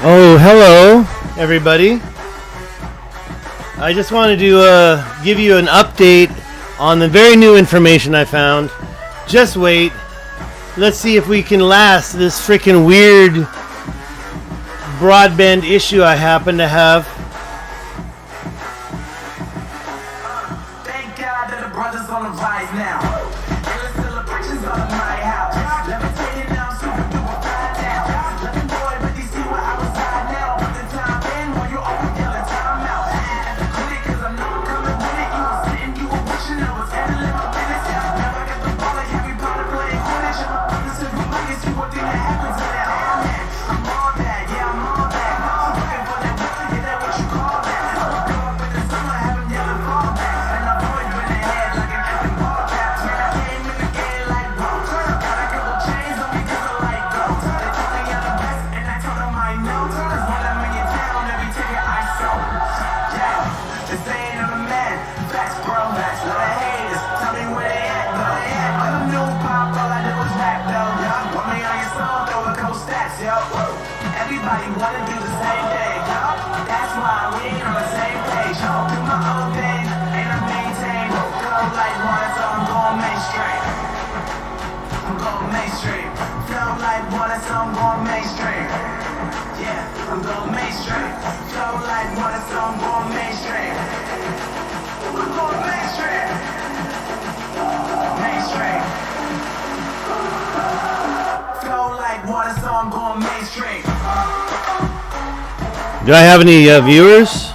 Oh, hello, everybody. I just wanted to give you an update on the very new information I found. Just wait. Let's see if we can last this freaking weird broadband issue I happen to have. Thank God that the brothers on the rise now. Endless celebrations on my house. Levitating now, super duper fly now. Let the boy really see where I reside now. Put the time in while you always yelling time out. At the critic, cause I know I'm coming with it. You were sitting, you were wishing I was handling my business. Now I got the ball like Harry Potter playing Quidditch. And my brothers is remind you what thing that happens to that. I'm all that, yeah, I'm all that. Looking for that weapon, yeah, that what you call that. Go up in the summer, have him yelling fall back. And I've always been ahead like an effing ball cap. Man, I came in the game like bro. Got a couple chains on me cause I like go. They told me I'm the best and I told them I know. Cause when I'm in your town, every ticket I sold. Yeah, this ain't on the man. Facts, bro, facts. Lot of haters, tell me where they at though. I'm a new pop, all I do is rap though. Want me on your song, throw a couple stats, yo. Everybody wanna do the same thing, yo. That's why we ain't on the same page, yo. Do my own thing, and I maintain. Go like water, so I'm going mainstream. I'm going mainstream. Flow like water, so I'm going mainstream. Yeah, I'm going mainstream. Flow like water, so I'm going mainstream. I'm going mainstream. Mainstream. Flow like water, so I'm going mainstream. Do I have any viewers?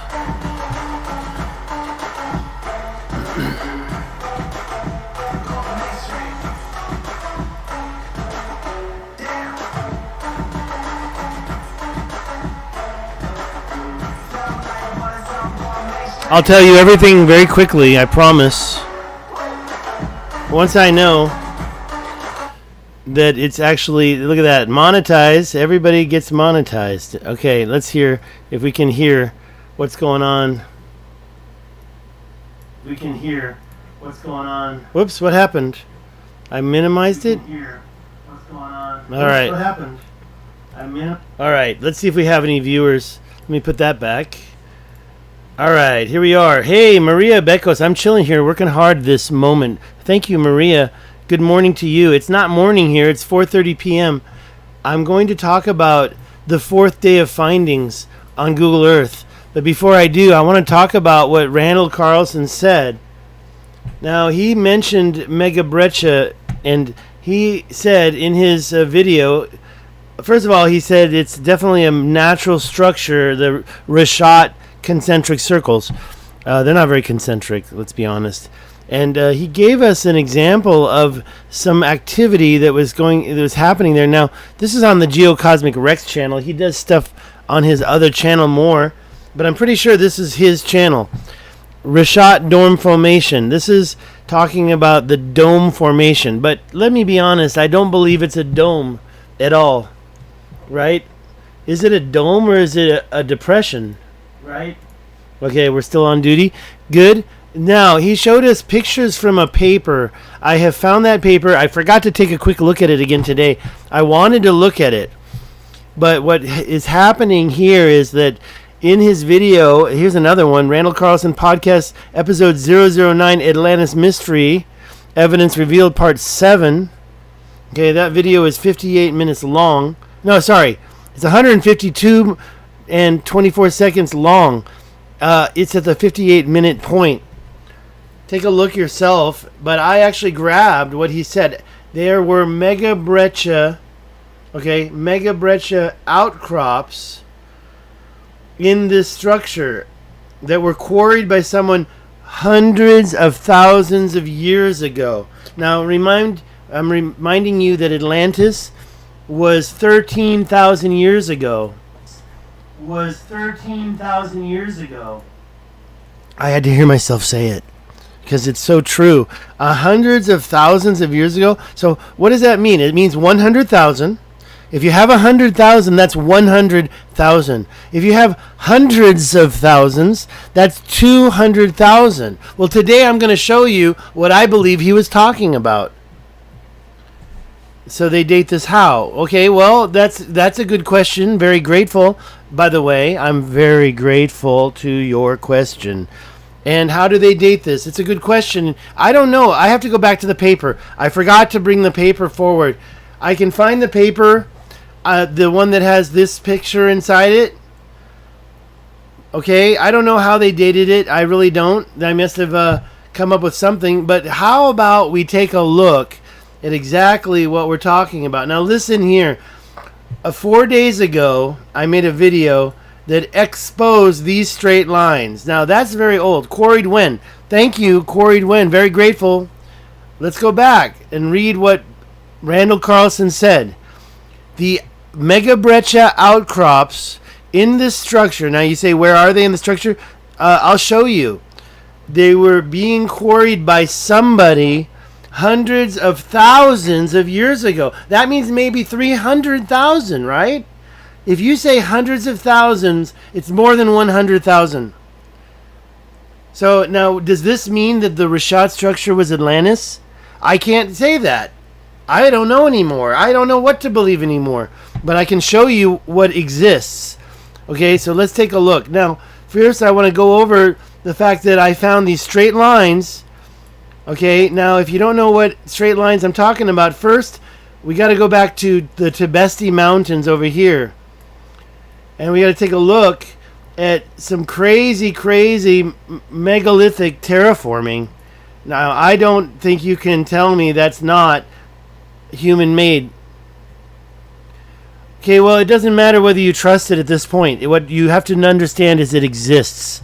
I'll tell you everything very quickly, I promise. Once I know that it's actually, look at that, monetized. Everybody gets monetized. Okay, let's hear if we can hear what's going on. We can hear what's going on. Whoops, what happened? I minimized it? Here, what's going on? All right. What happened? All right, let's see if we have any viewers. Let me put that back. All right, here we are. Hey, Maria Becos, I'm chilling here, working hard this moment. Thank you, Maria. Good morning to you. It's not morning here. It's 4:30 p.m. I'm going to talk about the fourth day of findings on Google Earth. But before I do, I want to talk about what Randall Carlson said. Now, he mentioned megalithic, and he said in his video, first of all, he said it's definitely a natural structure, the Richat concentric circles. They're not very concentric, let's be honest. And he gave us an example of some activity that was happening there. Now, this is on the Geocosmic Rex channel. He does stuff on his other channel more, but I'm pretty sure this is his channel. Richat Dome Formation. This is talking about the dome formation. But let me be honest, I don't believe it's a dome at all. Right? Is it a dome or is it a depression? Right? Okay, we're still on duty. Good. Now, he showed us pictures from a paper. I have found that paper. I forgot to take a quick look at it again today. I wanted to look at it. But what is happening here is that in his video, here's another one, Randall Carlson Podcast, Episode 009, Atlantis Mystery, Evidence Revealed, Part 7. Okay, that video is 58 minutes long. No, sorry. It's 152 and 24 seconds long. It's at the 58-minute point. Take a look yourself, but I actually grabbed what he said. There were megalithic outcrops in this structure that were quarried by someone hundreds of thousands of years ago. Now, I'm reminding you that Atlantis was 13,000 years ago. I had to hear myself say it because it's so true. Hundreds of thousands of years ago. So what does that mean? It means 100,000. If you have 100,000, that's 100,000. If you have hundreds of thousands, that's 200,000. Well, today I'm going to show you what I believe he was talking about. So they date this how? Okay, well, that's a good question. Very grateful. By the way, I'm very grateful to your question. And how do they date this? It's a good question. I don't know. I have to go back to the paper. I forgot to bring the paper forward. I can find the paper, the one that has this picture inside it. Okay, I don't know how they dated it. I really don't. I must have come up with something. But how about we take a look at exactly what we're talking about? Now listen here. 4 days ago, I made a video that exposed these straight lines. Now that's very old. Quarried when? Thank you, Quarried when. Very grateful. Let's go back and read what Randall Carlson said. The megabreccia outcrops in this structure. Now you say, where are they in the structure? I'll show you. They were being quarried by somebody hundreds of thousands of years ago. That means maybe 300,000, right? If you say hundreds of thousands, it's more than 100,000. So now, does this mean that the Richat structure was Atlantis? I can't say that. I don't know anymore. I don't know what to believe anymore. But I can show you what exists. Okay, so let's take a look. Now, first I want to go over the fact that I found these straight lines. Okay, now if you don't know what straight lines I'm talking about, first we got to go back to the Tibesti Mountains over here. And we got to take a look at some crazy megalithic terraforming. Now, I don't think you can tell me that's not human-made. Okay, well, it doesn't matter whether you trust it at this point. What you have to understand is it exists.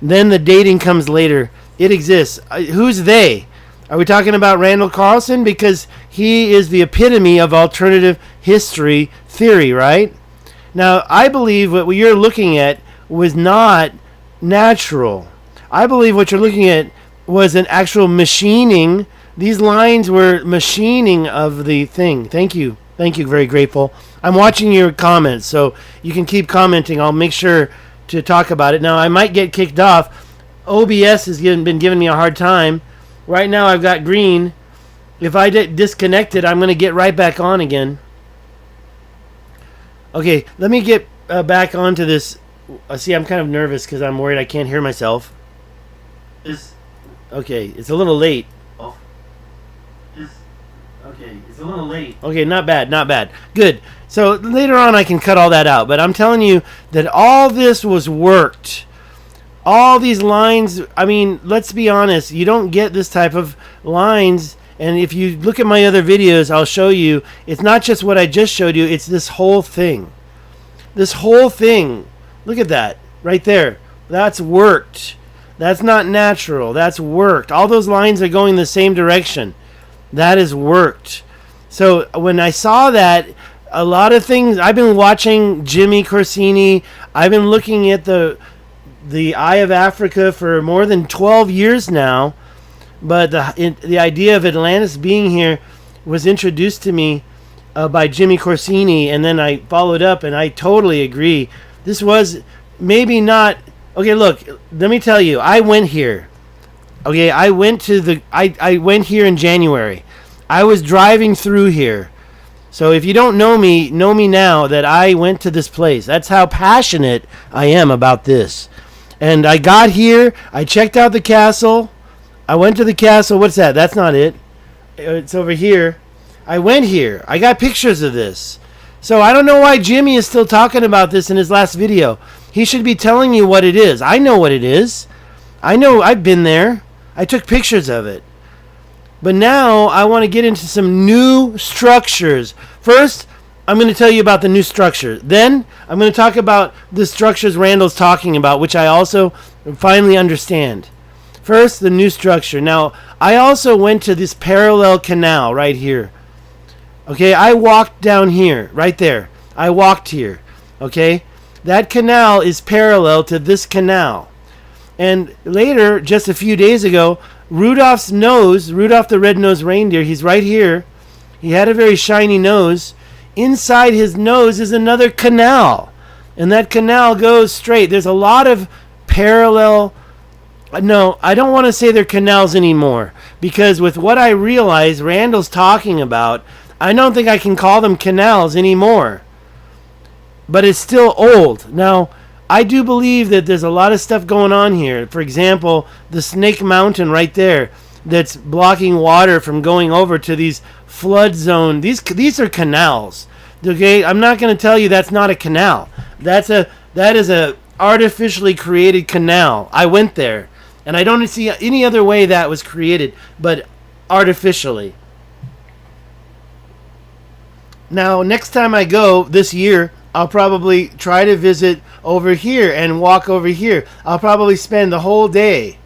Then the dating comes later. It exists. Who's they? Are we talking about Randall Carlson? Because he is the epitome of alternative history theory, right? Now, I believe what you're looking at was not natural. I believe what you're looking at was an actual machining. These lines were machining of the thing. Thank you. Thank you. Very grateful. I'm watching your comments, so you can keep commenting. I'll make sure to talk about it. Now, I might get kicked off. OBS has been giving me a hard time. Right now, I've got green. If I disconnect it, I'm going to get right back on again. Okay, let me get back onto this. See, I'm kind of nervous because I'm worried I can't hear myself. Okay, it's a little late. Okay, it's a little late. Okay, not bad. Good. So later on I can cut all that out. But I'm telling you that all this was worked. All these lines, I mean, let's be honest. You don't get this type of lines. And if you look at my other videos, I'll show you. It's not just what I just showed you. It's this whole thing. This whole thing. Look at that. Right there. That's worked. That's not natural. That's worked. All those lines are going the same direction. That is worked. So when I saw that, a lot of things, I've been watching Jimmy Corsini. I've been looking at the Eye of Africa for more than 12 years now. But the idea of Atlantis being here was introduced to me by Jimmy Corsini, and then I followed up, and I totally agree. This was maybe not... Okay, look, let me tell you, I went here. Okay, I went here in January. I was driving through here. So if you don't know me now that I went to this place. That's how passionate I am about this. And I got here, I checked out the castle. I went to the castle. What's that? That's not it. It's over here. I went here. I got pictures of this. So I don't know why Jimmy is still talking about this in his last video. He should be telling you what it is. I know what it is. I know. I've been there. I took pictures of it. But now I want to get into some new structures. First, I'm going to tell you about the new structure. Then I'm going to talk about the structures Randall's talking about, which I also finally understand. First, the new structure. Now, I also went to this parallel canal right here. Okay, I walked down here, right there. I walked here. Okay, that canal is parallel to this canal. And later, just a few days ago, Rudolph the red-nosed reindeer, he's right here. He had a very shiny nose. Inside his nose is another canal. And that canal goes straight. There's a lot of parallel... No, I don't want to say they're canals anymore. Because with what I realize Randall's talking about, I don't think I can call them canals anymore. But it's still old. Now, I do believe that there's a lot of stuff going on here. For example, the Snake Mountain right there that's blocking water from going over to these flood zone. These are canals. Okay, I'm not going to tell you that's not a canal. That is a artificially created canal. I went there, and I don't see any other way that was created but artificially. Now, next time I go this year, I'll probably try to visit over here and walk over here. I'll probably spend the whole day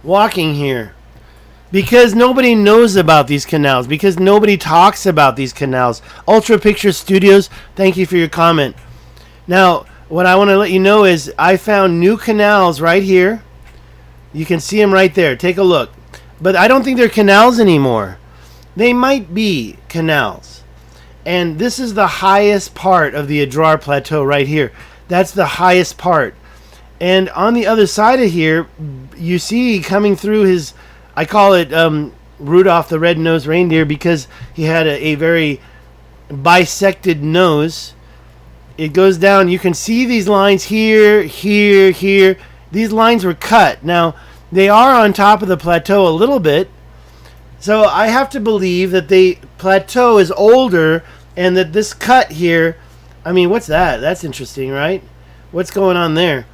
walking here because nobody knows about these canals, because nobody talks about these canals. Ultra Picture Studios, thank you for your comment. Now, what I want to let you know is I found new canals right here. You can see them right there. Take a look. But I don't think they're canals anymore. They might be canals. And this is the highest part of the Adrar Plateau right here. That's the highest part. And on the other side of here, you see coming through his, I call it Rudolph the Red-Nosed Reindeer because he had a very bisected nose. It goes down. You can see these lines here, here, here. These lines were cut. Now, they are on top of the plateau a little bit. So I have to believe that the plateau is older and that this cut here, I mean, what's that? That's interesting, right? What's going on there?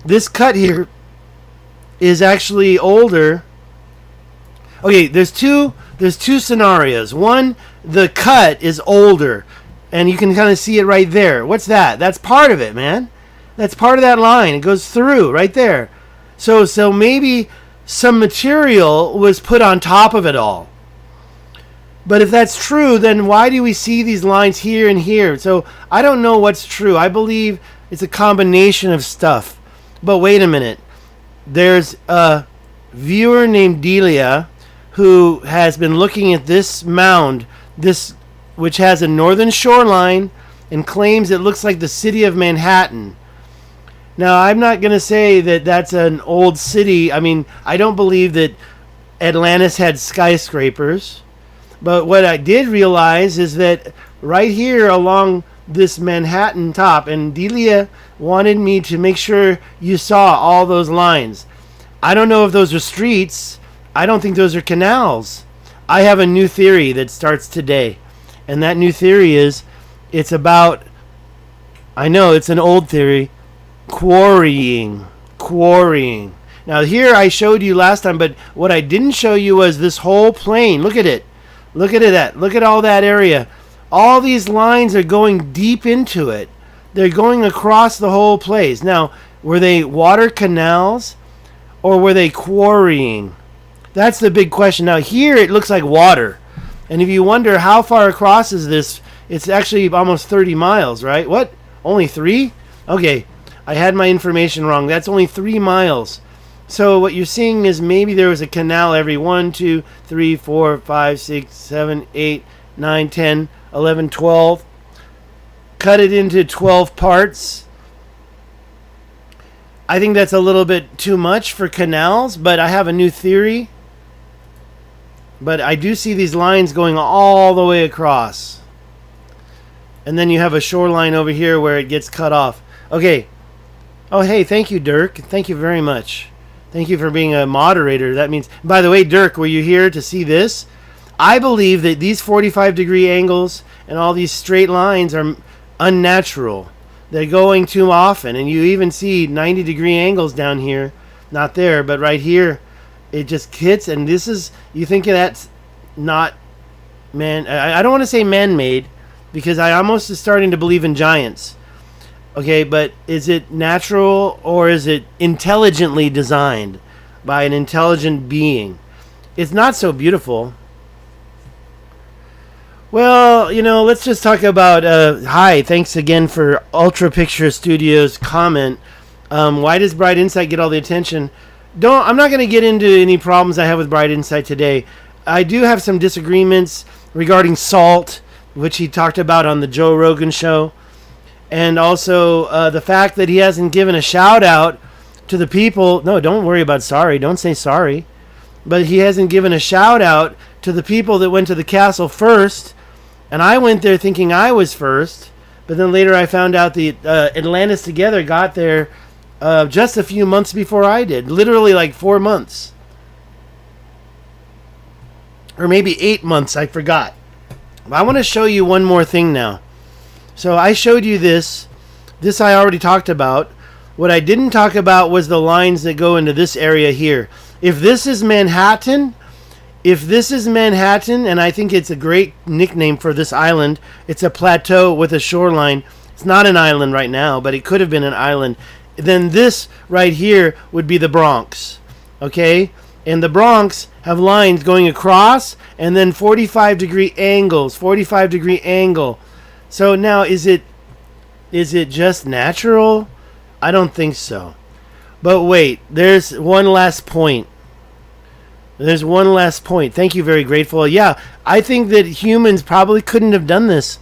This cut here is actually older. Okay, there's two scenarios. One, the cut is older, and you can kind of see it right there. What's that? That's part of it, man. That's part of that line. It goes through right there. So maybe some material was put on top of it all. But if that's true, then why do we see these lines here and here? So I don't know what's true. I believe it's a combination of stuff. But wait a minute. There's a viewer named Delia who has been looking at this mound, which has a northern shoreline, and claims it looks like the city of Manhattan. Now, I'm not going to say that that's an old city. I mean, I don't believe that Atlantis had skyscrapers. But what I did realize is that right here along this Manhattan top, and Delia wanted me to make sure you saw all those lines. I don't know if those are streets. I don't think those are canals. I have a new theory that starts today. And that new theory is, it's about, I know it's an old theory, quarrying. Now here I showed you last time, but what I didn't show you was this whole plain. Look at it. Look at all that area. All these lines are going deep into it. They're going across the whole place. Now, were they water canals or were they quarrying? That's the big question. Now here it looks like water. And if you wonder how far across is this, it's actually almost 30 miles, right? What? Only 3? Okay. I had my information wrong. That's only 3 miles. So what you're seeing is maybe there was a canal every 1, 2, 3, 4, 5, 6, 7, 8, 9, 10, 11, 12. Cut it into 12 parts. I think that's a little bit too much for canals, but I have a new theory. But I do see these lines going all the way across. And then you have a shoreline over here where it gets cut off. Okay. Oh, hey, thank you, Dirk. Thank you very much. Thank you for being a moderator. That means, by the way, Dirk, were you here to see this? I believe that these 45-degree angles and all these straight lines are unnatural. They're going too often, and you even see 90-degree angles down here. Not there, but right here, it just hits, and this is, you think that's not, I don't want to say man-made, because I almost is starting to believe in giants. Okay, but is it natural or is it intelligently designed by an intelligent being? It's not so beautiful. Well, let's just talk about, hi, thanks again for Ultra Picture Studios comment. Why does Bright Insight get all the attention? I'm not going to get into any problems I have with Bright Insight today. I do have some disagreements regarding salt, which he talked about on the Joe Rogan show. And also the fact that he hasn't given a shout out to the people. No, don't worry about sorry. Don't say sorry. but he hasn't given a shout out to the people that went to the castle first. And I went there thinking I was first, but then later I found out the Atlantis together got there just a few months before I did. Literally like 4 months. Or maybe 8 months, I forgot. I want to show you one more thing now. So I showed you this. This I already talked about. What I didn't talk about was the lines that go into this area here. If this is Manhattan, and I think it's a great nickname for this island, it's a plateau with a shoreline. It's not an island right now, but it could have been an island. Then this right here would be the Bronx. Okay? And the Bronx have lines going across and then 45-degree angles, 45-degree angle. So now is it just natural? I don't think so. But wait, there's one last point. Thank you, very grateful. Yeah, I think that humans probably couldn't have done this.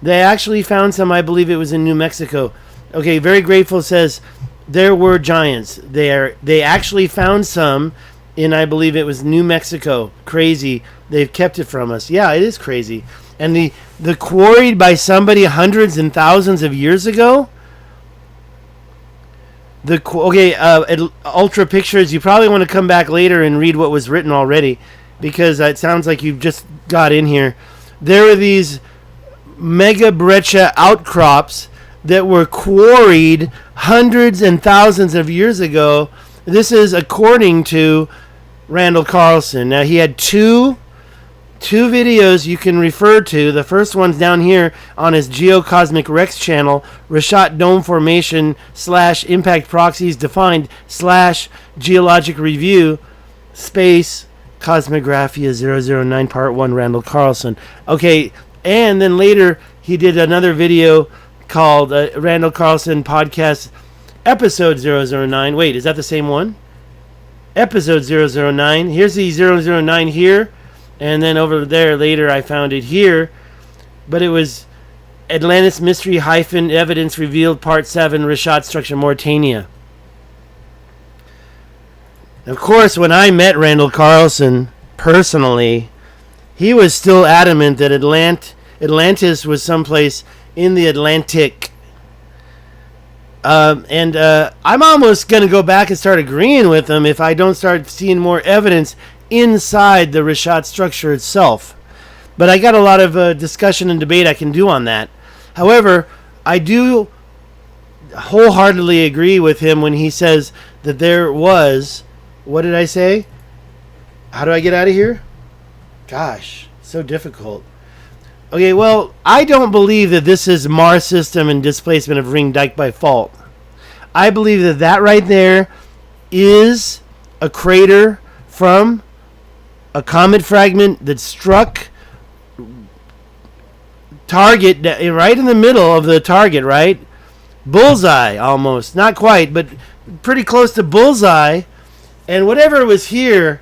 They actually found some, I believe it was in New Mexico. Okay, very grateful says there were giants. They actually found some in, I believe it was New Mexico. Crazy. They've kept it from us. Yeah, it is crazy. And the quarried by somebody hundreds and thousands of years ago. Ultra Pictures, you probably want to come back later and read what was written already, because it sounds like you've just got in here. There are these mega breccia outcrops that were quarried hundreds and thousands of years ago. This is according to Randall Carlson. Now, he had two videos you can refer to. The first one's down here on his Geocosmic Rex channel, Richat Dome Formation / Impact Proxies Defined / Geologic Review Space Cosmographia 009 Part 1 Randall Carlson. Okay, and then later he did another video called Randall Carlson Podcast Episode 009. Wait, is that the same one? Episode 009. Here's the 009 here. And then over there later I found it here. But it was Atlantis Mystery - Evidence Revealed Part 7 Richat Structure Mauritania. Of course, when I met Randall Carlson personally, he was still adamant that Atlantis was someplace in the Atlantic. I'm almost going to go back and start agreeing with him if I don't start seeing more evidence inside the Richat structure itself. But I got a lot of discussion and debate I can do on that. However, I do wholeheartedly agree with him when he says that there was... What did I say? How do I get out of here? Gosh, so difficult. Okay, well, I don't believe that this is Mars system and displacement of ring dike by fault. I believe that that right there is a crater from a comet fragment that struck target right in the middle of the target, right? Bullseye, almost. Not quite, but pretty close to bullseye. And whatever was here,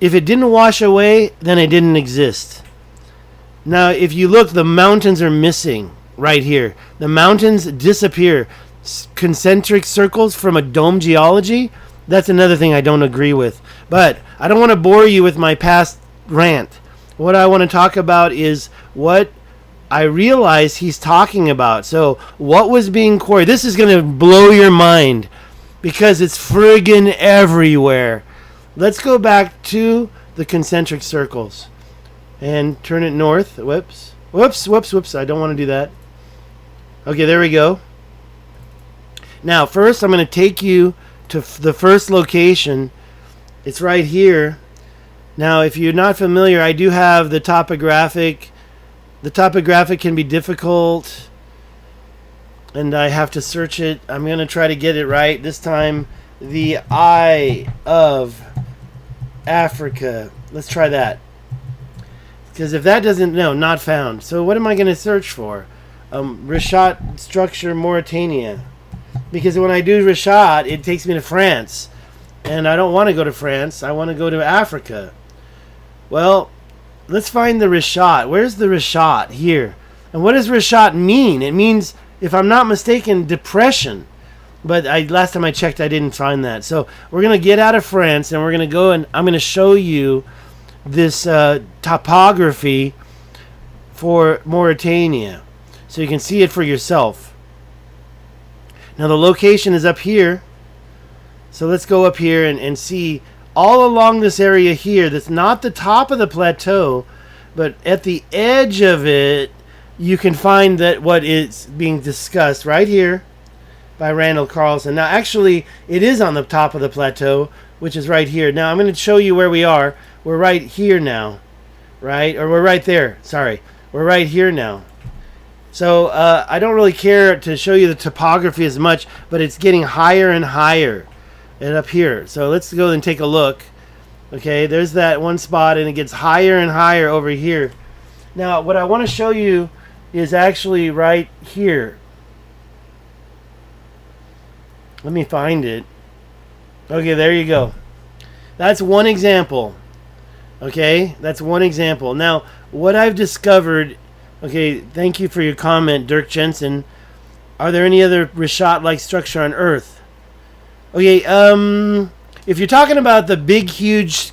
if it didn't wash away, then it didn't exist. Now, if you look, the mountains are missing right here. The mountains disappear. Concentric circles from a dome geology, that's another thing I don't agree with. But I don't want to bore you with my past rant. What I want to talk about is what I realize he's talking about. So, what was being quarried? This is going to blow your mind because it's friggin' everywhere. Let's go back to the concentric circles and turn it north. Whoops. I don't want to do that. Okay, there we go. Now, first I'm going to take you to the first location. It's right here. Now, if you're not familiar, I do have the topographic. The topographic can be difficult, and I have to search it. I'm going to try to get it right. This time, the Eye of Africa. Let's try that. Because if that doesn't... No, not found. So what am I going to search for? Richat Structure Mauritania. Because when I do Richat, it takes me to France. And I don't want to go to France. I want to go to Africa. Well, let's find the Richat. Where's the Richat? Here. And what does Richat mean? It means, if I'm not mistaken, depression. But last time I checked, I didn't find that. So we're going to get out of France, and we're going to go, and I'm going to show you this topography for Mauritania, so you can see it for yourself. Now the location is up here, so let's go up here and see all along this area here. That's not the top of the plateau, but at the edge of it, you can find that what is being discussed right here by Randall Carlson. Now actually, it is on the top of the plateau, which is right here. Now I'm going to show you where we are. We're right here now, right? Or we're right there, sorry. We're right here now. So I don't really care to show you the topography as much, but it's getting higher and higher and up here. So let's go and take a look. Okay, there's that one spot, and it gets higher and higher over here. Now what I want to show you is actually right here. Let me find it. Okay, there you go. That's one example. Okay, that's one example. Now, what I've discovered, okay, thank you for your comment, Dirk Jensen. Are there any other Richat-like structure on Earth? Okay, if you're talking about the big, huge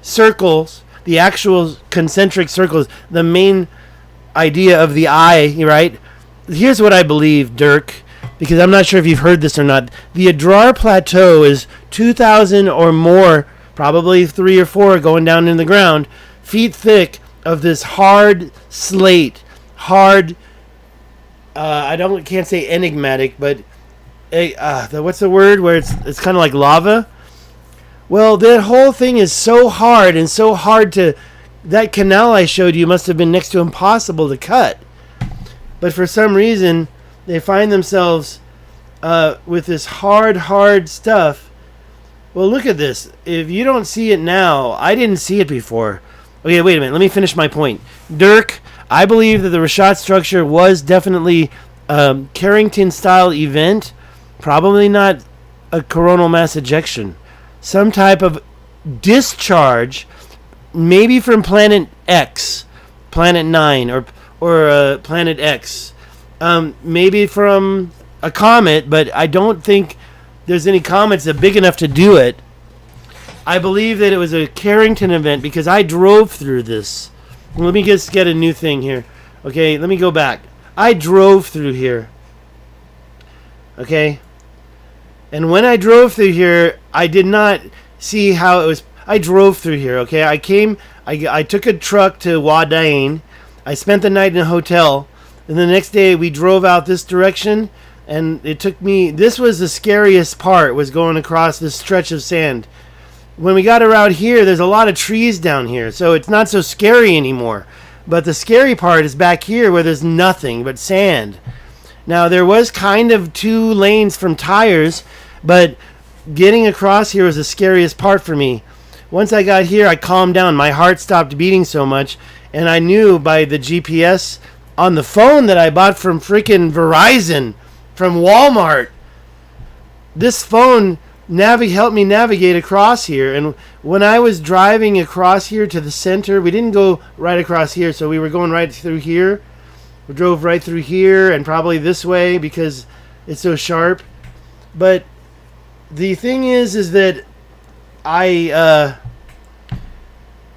circles, the actual concentric circles, the main idea of the eye, right? Here's what I believe, Dirk, because I'm not sure if you've heard this or not. The Adrar Plateau is 2,000 or more, probably 3 or 4 going down in the ground, feet thick of this hard slate, hard, can't say enigmatic, but what's the word where it's kind of like lava? Well, that whole thing is so hard and so hard to, that canal I showed you must have been next to impossible to cut. But for some reason, they find themselves with this hard stuff. Well, look at this. If you don't see it now, I didn't see it before. Okay, wait a minute. Let me finish my point. Dirk, I believe that the Richat structure was definitely Carrington-style event. Probably not a coronal mass ejection. Some type of discharge, maybe from planet X, planet 9, or planet X. Maybe from a comet, but I don't think there's any comets that are big enough to do it. I believe that it was a Carrington event because I drove through this. Let me just get a new thing here. Okay, let me go back. I drove through here. Okay? And when I drove through here, I did not see how it was. I drove through here, okay? I took a truck to Wadain. I spent the night in a hotel. And the next day we drove out this direction. And it took me, this was the scariest part, was going across this stretch of sand. When we got around here, there's a lot of trees down here, so it's not so scary anymore. But the scary part is back here where there's nothing but sand. Now, there was kind of 2 lanes from tires, but getting across here was the scariest part for me. Once I got here, I calmed down. My heart stopped beating so much, and I knew by the GPS on the phone that I bought from freaking Verizon, from Walmart. This phone helped me navigate across here. And when I was driving across here to the center, we didn't go right across here, so we were going right through here. We drove right through here and probably this way because it's so sharp. But the thing is that I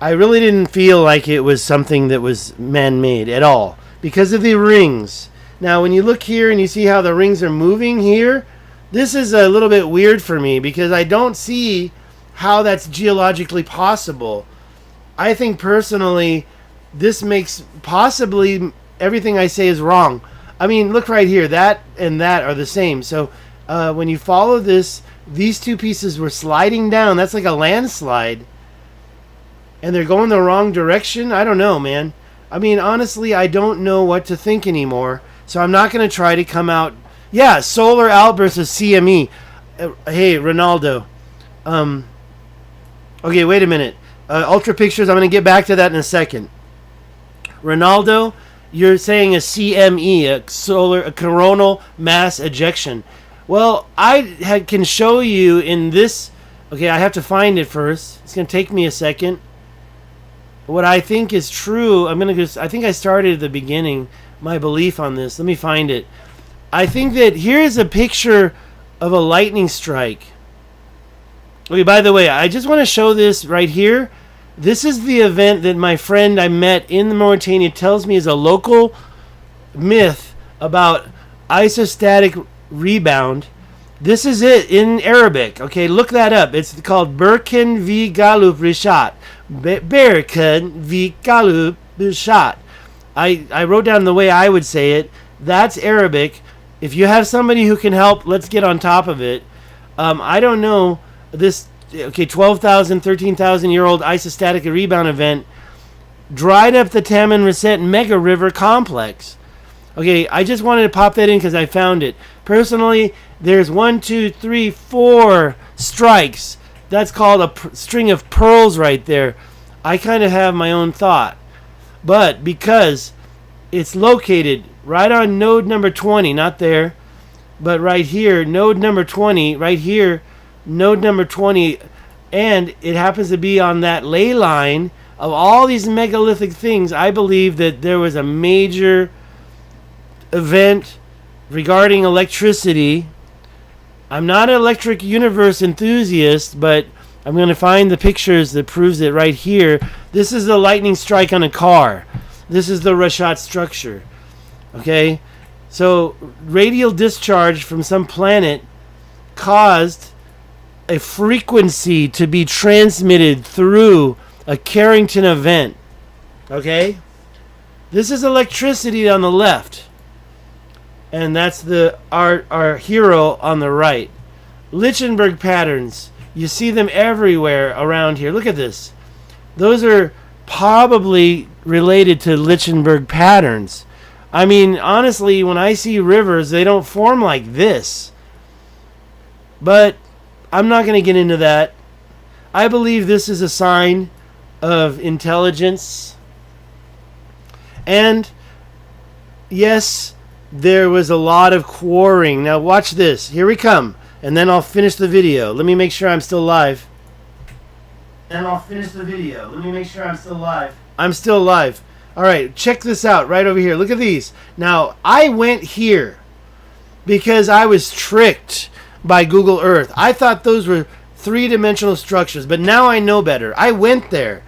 really didn't feel like it was something that was man-made at all because of the rings. Now, when you look here and you see how the rings are moving here, this is a little bit weird for me because I don't see how that's geologically possible. I think personally, this makes possibly everything I say is wrong. I mean, look right here. That and that are the same. So when you follow this, these 2 pieces were sliding down. That's like a landslide. And they're going the wrong direction. I don't know, man. I mean, honestly, I don't know what to think anymore. So I'm not going to try to come out. Yeah, solar out versus CME. Hey, Ronaldo. Okay, wait a minute. Ultra pictures, I'm going to get back to that in a second. Ronaldo, you're saying a CME, a coronal mass ejection. Well, I can show you in this. Okay, I have to find it first. It's going to take me a second. What I think is true, I think I started at the beginning, my belief on this. Let me find it. I think that here's a picture of a lightning strike. Okay, by the way, I just want to show this right here. This is the event that my friend I met in the Mauritania tells me is a local myth about isostatic rebound. This is it in Arabic. Okay, look that up. It's called Berken v Galup Richat. Berken v Galup Richat. I wrote down the way I would say it. That's Arabic. If you have somebody who can help, let's get on top of it. I don't know this. Okay, 12,000, 13,000 year old isostatic rebound event dried up the Taman Reset mega river complex. Okay, I just wanted to pop that in because I found it. Personally, there's 1, 2, 3, 4 strikes. That's called a string of pearls right there. I kind of have my own thought. But because it's located right on node number 20, not there, but right here, node number 20, right here, node number 20, and it happens to be on that ley line of all these megalithic things, I believe that there was a major event regarding electricity. I'm not an electric universe enthusiast, but I'm going to find the pictures that proves it right here. This is the lightning strike on a car. This is the Richat structure. Okay? So, radial discharge from some planet caused a frequency to be transmitted through a Carrington event. Okay? This is electricity on the left. And that's our hero on the right. Lichtenberg patterns. You see them everywhere around here. Look at this. Those are probably related to Lichtenberg patterns. I mean, honestly, when I see rivers, they don't form like this. But I'm not going to get into that. I believe this is a sign of intelligence. And yes, there was a lot of quarrying. Now watch this. Here we come. And then I'll finish the video. Let me make sure I'm still live. And I'll finish the video. Let me make sure I'm still live. I'm still live. Alright, check this out right over here. Look at these. Now, I went here because I was tricked by Google Earth. I thought those were three-dimensional structures, but now I know better. I went there,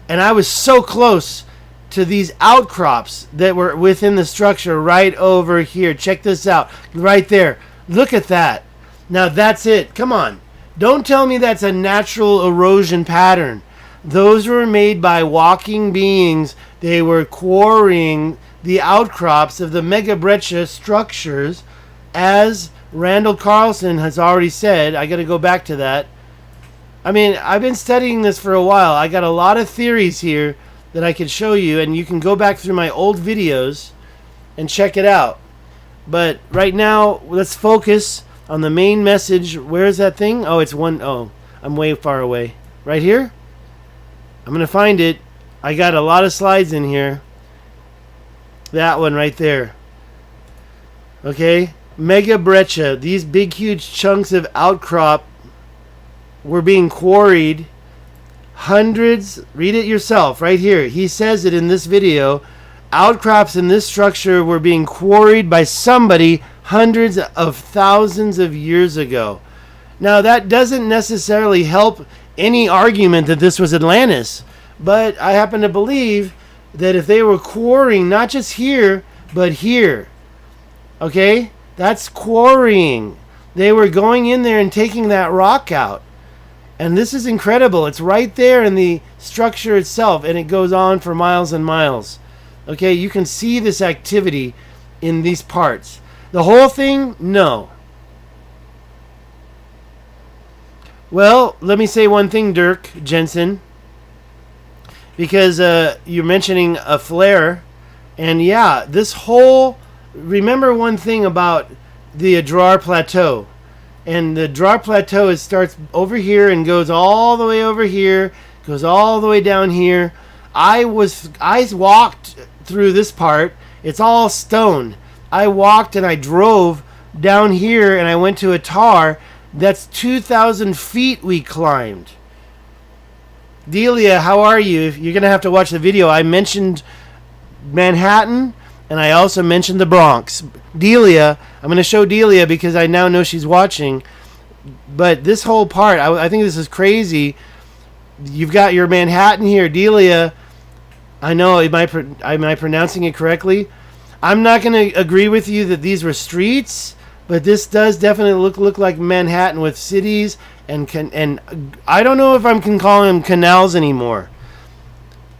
and I was so close to these outcrops that were within the structure right over here. Check this out. Right there. Look at that. Now, that's it. Come on. Don't tell me that's a natural erosion pattern. Those were made by walking beings. They were quarrying the outcrops of the megabreccia structures, as Randall Carlson has already said. I got to go back to that. I mean, I've been studying this for a while. I got a lot of theories here that I could show you, and you can go back through my old videos and check it out. But right now, let's focus on the main message. Where's that thing? Oh, it's one. Oh, I'm way far away. Right here? I'm going to find it. I got a lot of slides in here. That one right there. Okay? Mega breccia. These big, huge chunks of outcrop were being quarried. Hundreds. Read it yourself right here. He says it in this video. Outcrops in this structure were being quarried by somebody hundreds of thousands of years ago. Now, that doesn't necessarily help any argument that this was Atlantis, but I happen to believe that if they were quarrying not just here, but here, okay, that's quarrying. They were going in there and taking that rock out. And this is incredible. It's right there in the structure itself, and it goes on for miles and miles. Okay, you can see this activity in these parts. The whole thing? No. Well, let me say one thing, Dirk Jensen. Because you're mentioning a flare. And yeah, this whole... Remember one thing about the Adrar Plateau. And the Adrar Plateau starts over here and goes all the way over here. Goes all the way down here. I walked through this part. It's all stone. I walked and I drove down here and I went to a tar. That's 2,000 feet we climbed. Delia, how are you? You're going to have to watch the video. I mentioned Manhattan and I also mentioned the Bronx. Delia, I'm going to show Delia because I now know she's watching. But this whole part, I think this is crazy. You've got your Manhattan here, Delia. I know, am I pronouncing it correctly? I'm not going to agree with you that these were streets, but this does definitely look like Manhattan with cities and I don't know if I can call them canals anymore.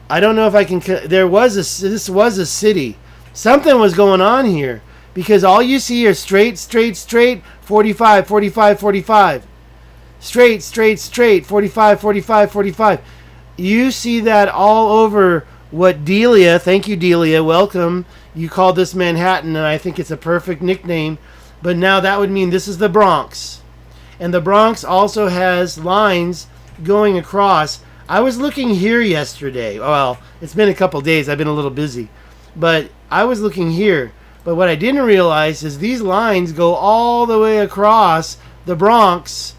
I don't know if I can. This was a city. Something was going on here because all you see are straight, 45, 45, 45. Straight, 45, 45, 45. You see that all over what Delia, thank you Delia, welcome. You called this Manhattan and I think it's a perfect nickname. But now that would mean this is the Bronx. And the Bronx also has lines going across. I was looking here yesterday. Well, it's been a couple days. I've been a little busy. But I was looking here. But what I didn't realize is these lines go all the way across the Bronx.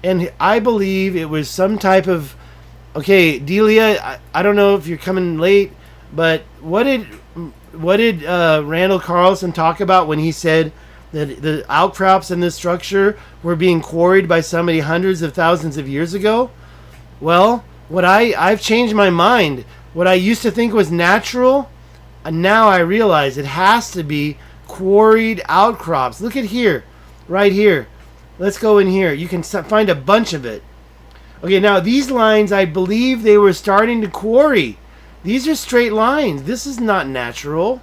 And I believe it was some type of... Okay, Delia, I don't know if you're coming late, but what did Randall Carlson talk about when he said that the outcrops in this structure were being quarried by somebody hundreds of thousands of years ago? Well, I've changed my mind. What I used to think was natural, and now I realize it has to be quarried outcrops. Look at here, right here. Let's go in here. You can find a bunch of it. Okay, now these lines, I believe they were starting to quarry. These are straight lines. This is not natural.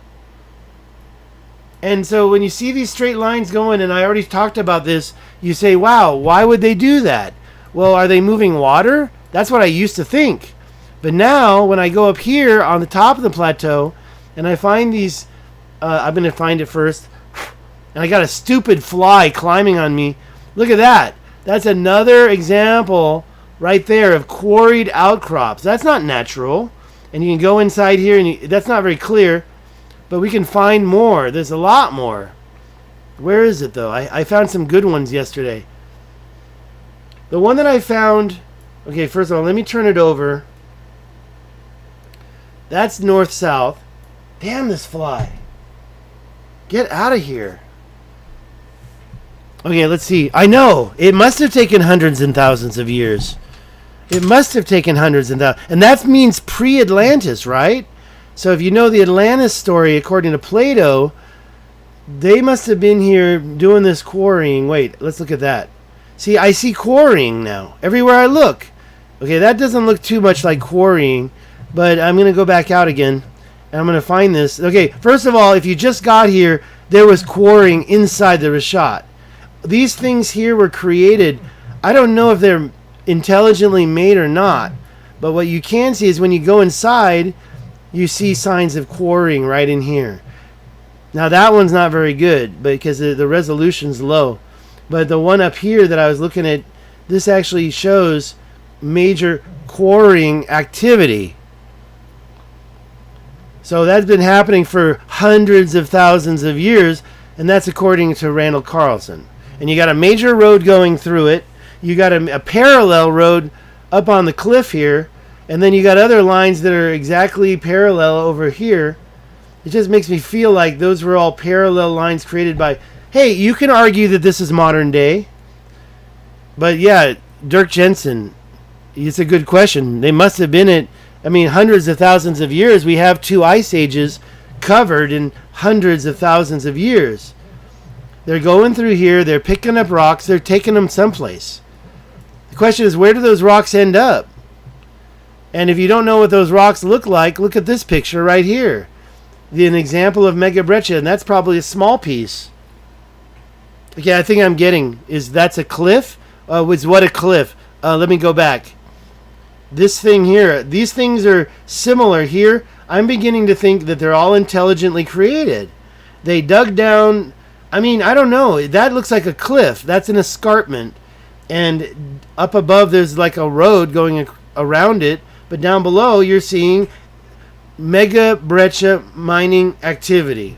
And so when you see these straight lines going, and I already talked about this, you say, wow, why would they do that? Well, are they moving water? That's what I used to think. But now, when I go up here on the top of the plateau, and I find these, I'm going to find it first, and I got a stupid fly climbing on me. Look at that. That's another example right there of quarried outcrops. That's not natural. And you can go inside here, and that's not very clear. But we can find more. There's a lot more. Where is it, though? I found some good ones yesterday. The one that I found... Okay, first of all, let me turn it over. That's north-south. Damn this fly. Get out of here. Okay, let's see. I know. It must have taken hundreds and thousands of years. It must have taken hundreds and thousands. And that means pre-Atlantis, right? So if you know the Atlantis story, according to Plato, they must have been here doing this quarrying. Wait, let's look at that. See, I see quarrying now. Everywhere I look. Okay, that doesn't look too much like quarrying, but I'm going to go back out again, and I'm going to find this. Okay, first of all, if you just got here, there was quarrying inside the Richat. These things here were created. I don't know if they're intelligently made or not, but what you can see is when you go inside, you see signs of quarrying right in here. Now that one's not very good because the resolution's low. But the one up here that I was looking at, this actually shows major quarrying activity. So that's been happening for hundreds of thousands of years, and that's according to Randall Carlson. And you got a major road going through it. You got a parallel road up on the cliff here. And then you got other lines that are exactly parallel over here. It just makes me feel like those were all parallel lines created by... Hey, you can argue that this is modern day. But yeah, Dirk Jensen, it's a good question. They must have been at, hundreds of thousands of years. We have 2 ice ages covered in hundreds of thousands of years. They're going through here. They're picking up rocks. They're taking them someplace. The question is, where do those rocks end up? And if you don't know what those rocks look like, look at this picture right here. An example of megalithic, and that's probably a small piece. Okay, I think I'm getting, that's a cliff? Was what a cliff? Let me go back. This thing here, these things are similar here. I'm beginning to think that they're all intelligently created. They dug down, I don't know. That looks like a cliff. That's an escarpment. And up above, there's like a road going around it. But down below, you're seeing mega breccia mining activity.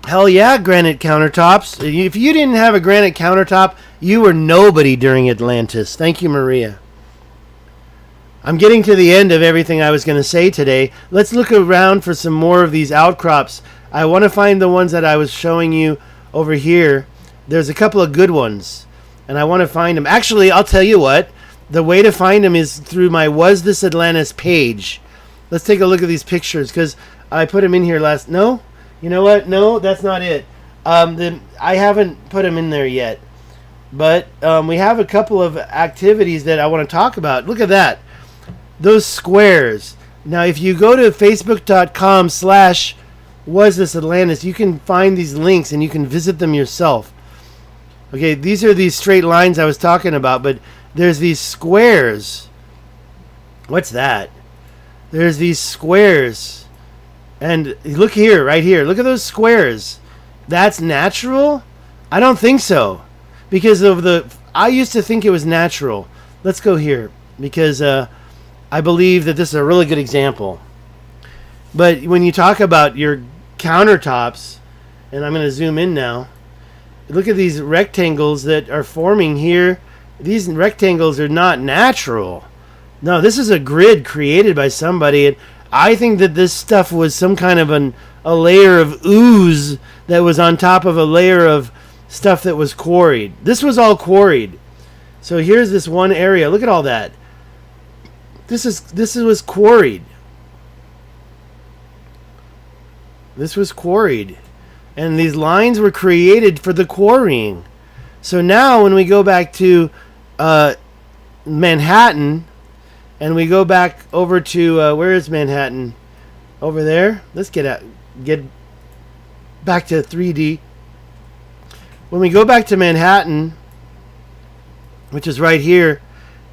Hell yeah, granite countertops. If you didn't have a granite countertop, you were nobody during Atlantis. Thank you, Maria. I'm getting to the end of everything I was going to say today. Let's look around for some more of these outcrops. I want to find the ones that I was showing you over here. There's a couple of good ones, and I want to find them. Actually, I'll tell you what. The way to find them is through my Was This Atlantis page. Let's take a look at these pictures, because I put them in here last... No? You know what? No, that's not it. I haven't put them in there yet. But we have a couple of activities that I want to talk about. Look at that. Those squares. Now, if you go to facebook.com/wasthisatlantis, you can find these links and you can visit them yourself. Okay, these are these straight lines I was talking about, but there's these squares. What's that? There's these squares. And look here, right here. Look at those squares. That's natural? I don't think so. Because of I used to think it was natural. Let's go here. Because I believe that this is a really good example. But when you talk about your countertops, and I'm going to zoom in now, look at these rectangles that are forming here. These rectangles are not natural. No, this is a grid created by somebody. And I think that this stuff was some kind of a layer of ooze that was on top of a layer of stuff that was quarried. This was all quarried. So here's this one area. Look at all that. This was quarried. This was quarried. And these lines were created for the quarrying. So now when we go back to Manhattan, and we go back over to, where is Manhattan? Over there. Let's get back to 3D. When we go back to Manhattan, which is right here,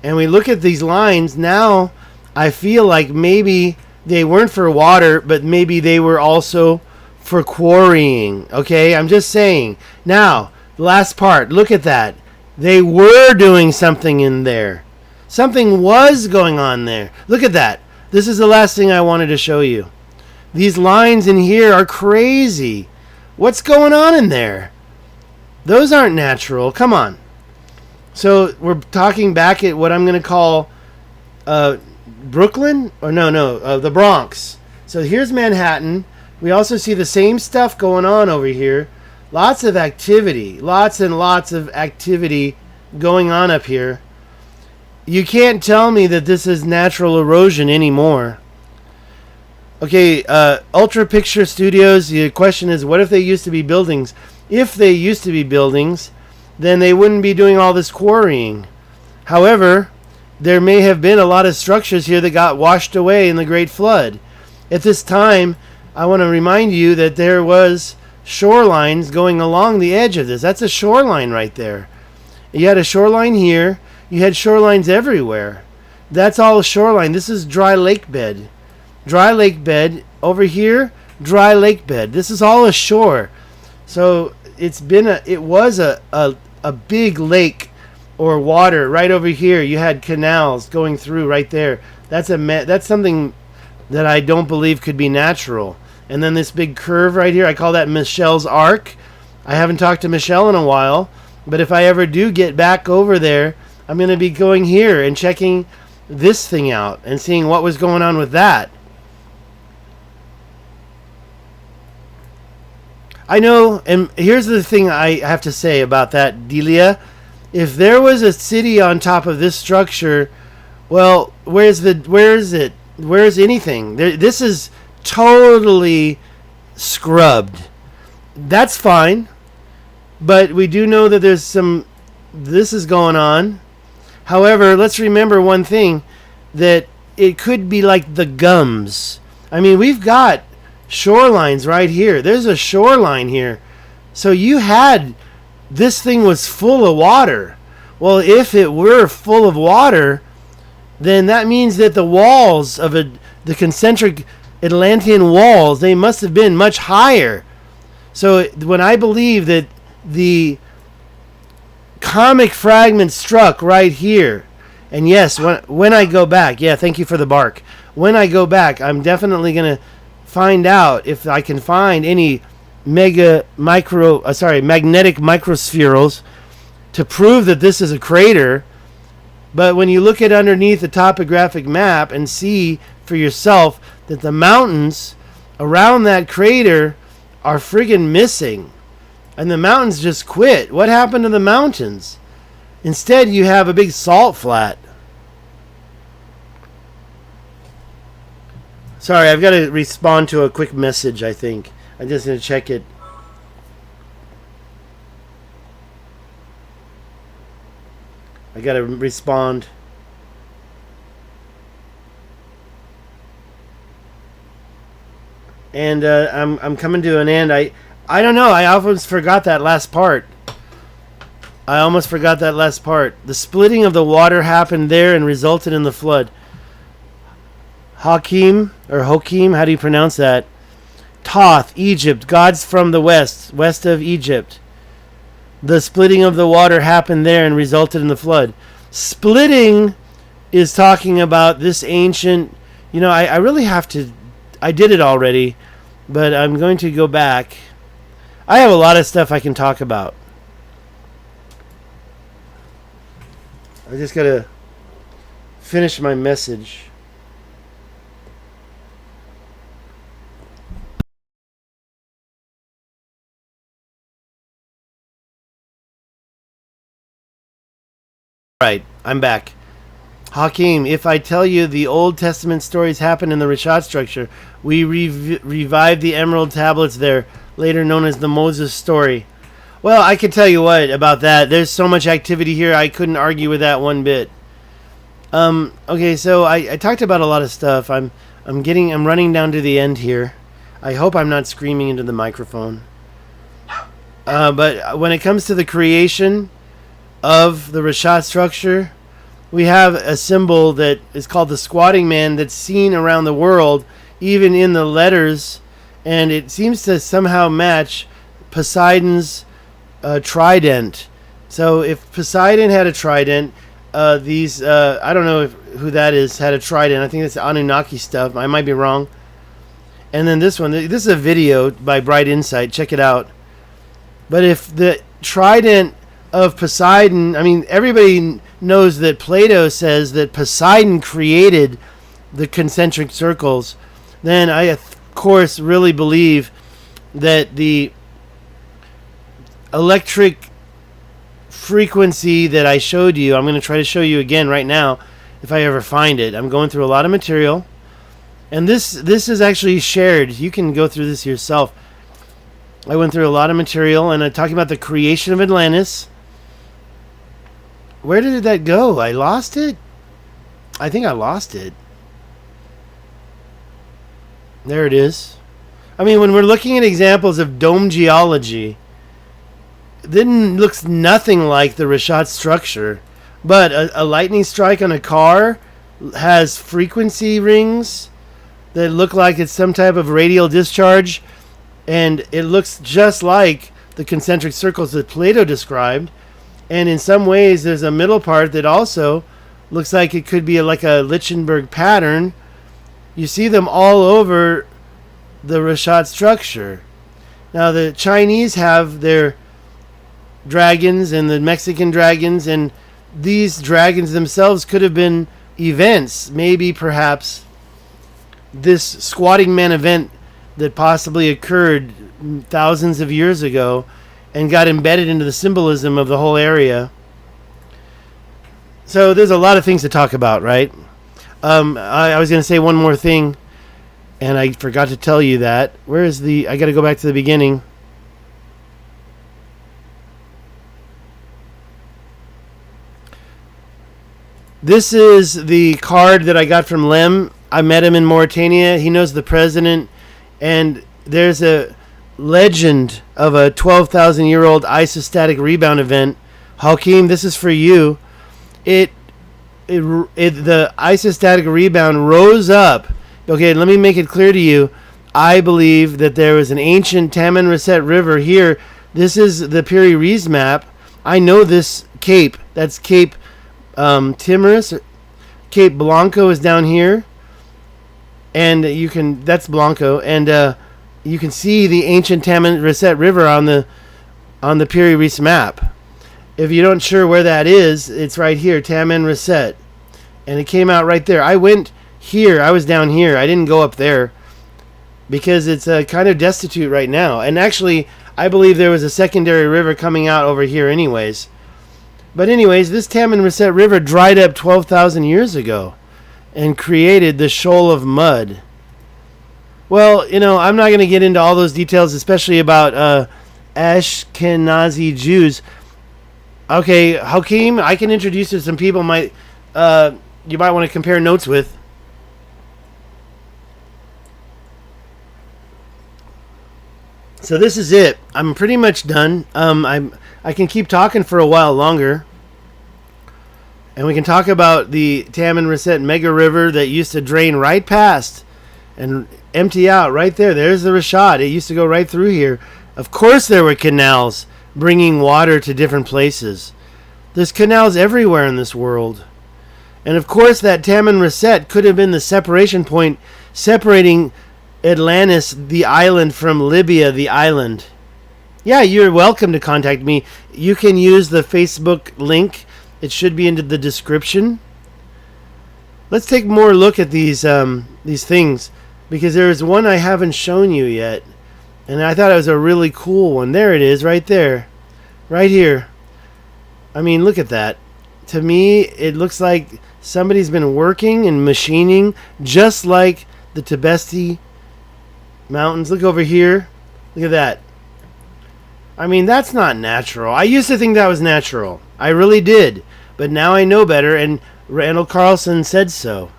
and we look at these lines, now I feel like maybe they weren't for water, but maybe they were also for quarrying. Okay, I'm just saying. Now, the last part, look at that. They were doing something in there. Something was going on there. Look at that. This is the last thing I wanted to show you. These lines in here are crazy. What's going on in there? Those aren't natural. Come on. So we're talking back at what I'm going to call Brooklyn? Or no, the Bronx. So here's Manhattan. We also see the same stuff going on over here. Lots of activity. Lots and lots of activity going on up here. You can't tell me that this is natural erosion anymore. Okay, Ultra Picture Studios, the question is, what if they used to be buildings? If they used to be buildings, then they wouldn't be doing all this quarrying. However, there may have been a lot of structures here that got washed away in the Great Flood. At this time, I want to remind you that there was shorelines going along the edge of this. That's a shoreline right there. You had a shoreline here. You had shorelines everywhere. That's all a shoreline. This is dry lake bed. Dry lake bed. Over here, dry lake bed. This is all a shore. So it was a big lake or water right over here. You had canals going through right there. That's something that I don't believe could be natural. And then this big curve right here, I call that Michelle's Arc. I haven't talked to Michelle in a while, but if I ever do get back over there, I'm going to be going here and checking this thing out and seeing what was going on with that. I know, and here's the thing I have to say about that, Delia. If there was a city on top of this structure, well, where is it? Where's anything? This is totally scrubbed. That's fine, but we do know that this is going on. However, let's remember one thing, that it could be like the gums. I mean, we've got shorelines right here. There's a shoreline here. So this thing was full of water. Well, if it were full of water, then that means that the walls of the concentric Atlantean walls, they must have been much higher. So when I believe that the comic fragment struck right here, and yes, when I go back, yeah, thank you for the bark. When I go back, I'm definitely going to find out if I can find any magnetic microspherules to prove that this is a crater. But when you look at underneath the topographic map and see for yourself that the mountains around that crater are friggin' missing, and the mountains just quit. What happened to the mountains? Instead, you have a big salt flat. Sorry, I've got to respond to a quick message, I think. I'm just going to check it. I got to respond. And I'm coming to an end. I don't know. I almost forgot that last part. The splitting of the water happened there and resulted in the flood. Hakim, or Hokim, how do you pronounce that? Thoth, Egypt, gods from the west of Egypt. The splitting of the water happened there and resulted in the flood. Splitting is talking about this ancient, I really have to, I did it already, but I'm going to go back. I have a lot of stuff I can talk about. I just got to finish my message. Right, I'm back. Hakim, if I tell you the Old Testament stories happened in the Richat structure, we revived the emerald tablets there, later known as the Moses story. Well, I can tell you what about that. There's so much activity here, I couldn't argue with that one bit. Okay, so I talked about a lot of stuff. I'm running down to the end here. I hope I'm not screaming into the microphone. But when it comes to the creation of the Richat structure, we have a symbol that is called the squatting man that's seen around the world, even in the letters, and it seems to somehow match Poseidon's trident. So if Poseidon had a trident, I don't know who that is, had a trident. I think that's Anunnaki stuff. I might be wrong. And then this one, this is a video by Bright Insight. Check it out. But if the trident of Poseidon, everybody knows that Plato says that Poseidon created the concentric circles, then I, of course, really believe that the electric frequency that I showed you, I'm going to try to show you again right now if I ever find it. I'm going through a lot of material, and this is actually shared. You can go through this yourself. I went through a lot of material, and I'm talking about the creation of Atlantis. Where did that go? I lost it? I think I lost it. There it is. When we're looking at examples of dome geology, then looks nothing like the Richat structure. But a lightning strike on a car has frequency rings that look like it's some type of radial discharge, and it looks just like the concentric circles that Plato described. And in some ways, there's a middle part that also looks like it could be like a Lichtenberg pattern. You see them all over the Richat structure. Now, the Chinese have their dragons and the Mexican dragons, and these dragons themselves could have been events. Maybe, perhaps, this squatting man event that possibly occurred thousands of years ago and got embedded into the symbolism of the whole area. So there's a lot of things to talk about, right? I was going to say one more thing, and I forgot to tell you that. I got to go back to the beginning. This is the card that I got from Lem. I met him in Mauritania. He knows the president, and there's a legend of a 12,000-year-old isostatic rebound event. Hakeem, this is for you. The isostatic rebound rose up. Okay, let me make it clear to you. I believe that there was an ancient Tamanrasset River here. This is the Piri Reis map. I know this cape. That's Cape Timorous. Cape Blanco is down here. And that's Blanco. And you can see the ancient Tamanrasset River on the Piri Reis map. If you don't sure where that is, it's right here, Taman Reset. And it came out right there. I went here. I was down here. I didn't go up there because it's kind of destitute right now. And actually, I believe there was a secondary river coming out over here anyways. But anyways, this Taman Reset River dried up 12,000 years ago and created the shoal of mud. Well, I'm not going to get into all those details, especially about Ashkenazi Jews. Okay, Hakeem, I can introduce you to some people you might want to compare notes with. So this is it. I'm pretty much done. I can keep talking for a while longer. And we can talk about the Taman Reset mega river that used to drain right past and empty out right there. There's the Richat. It used to go right through here. Of course there were canals bringing water to different places. There's canals everywhere in this world. And of course that Taman Reset could have been the separation point separating Atlantis, the island, from Libya, the island. Yeah, you're welcome to contact me. You can use the Facebook link. It should be in the description. Let's take more look at these things, because there is one I haven't shown you yet, and I thought it was a really cool one. There it is, right there, right here. I mean, look at that. To me, it looks like somebody's been working and machining, just like the Tibesti Mountains. Look over here. Look at that. I mean, that's not natural. I used to think that was natural. I really did. But now I know better, and Randall Carlson said so.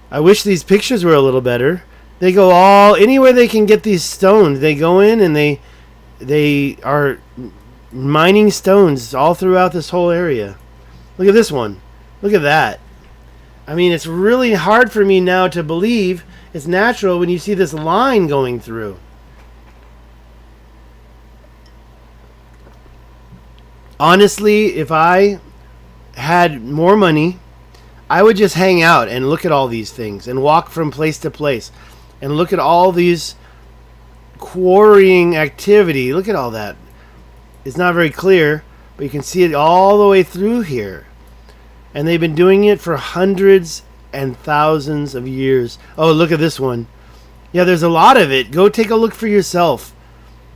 I wish these pictures were a little better. They go anywhere they can get these stones. They go in and they are mining stones all throughout this whole area. Look at this one. Look at that. I mean, it's really hard for me now to believe it's natural when you see this line going through. Honestly, if I had more money, I would just hang out and look at all these things and walk from place to place and look at all these quarrying activity. Look at all that. It's not very clear, but you can see it all the way through here. And they've been doing it for hundreds and thousands of years. Oh, look at this one. Yeah, there's a lot of it. Go take a look for yourself.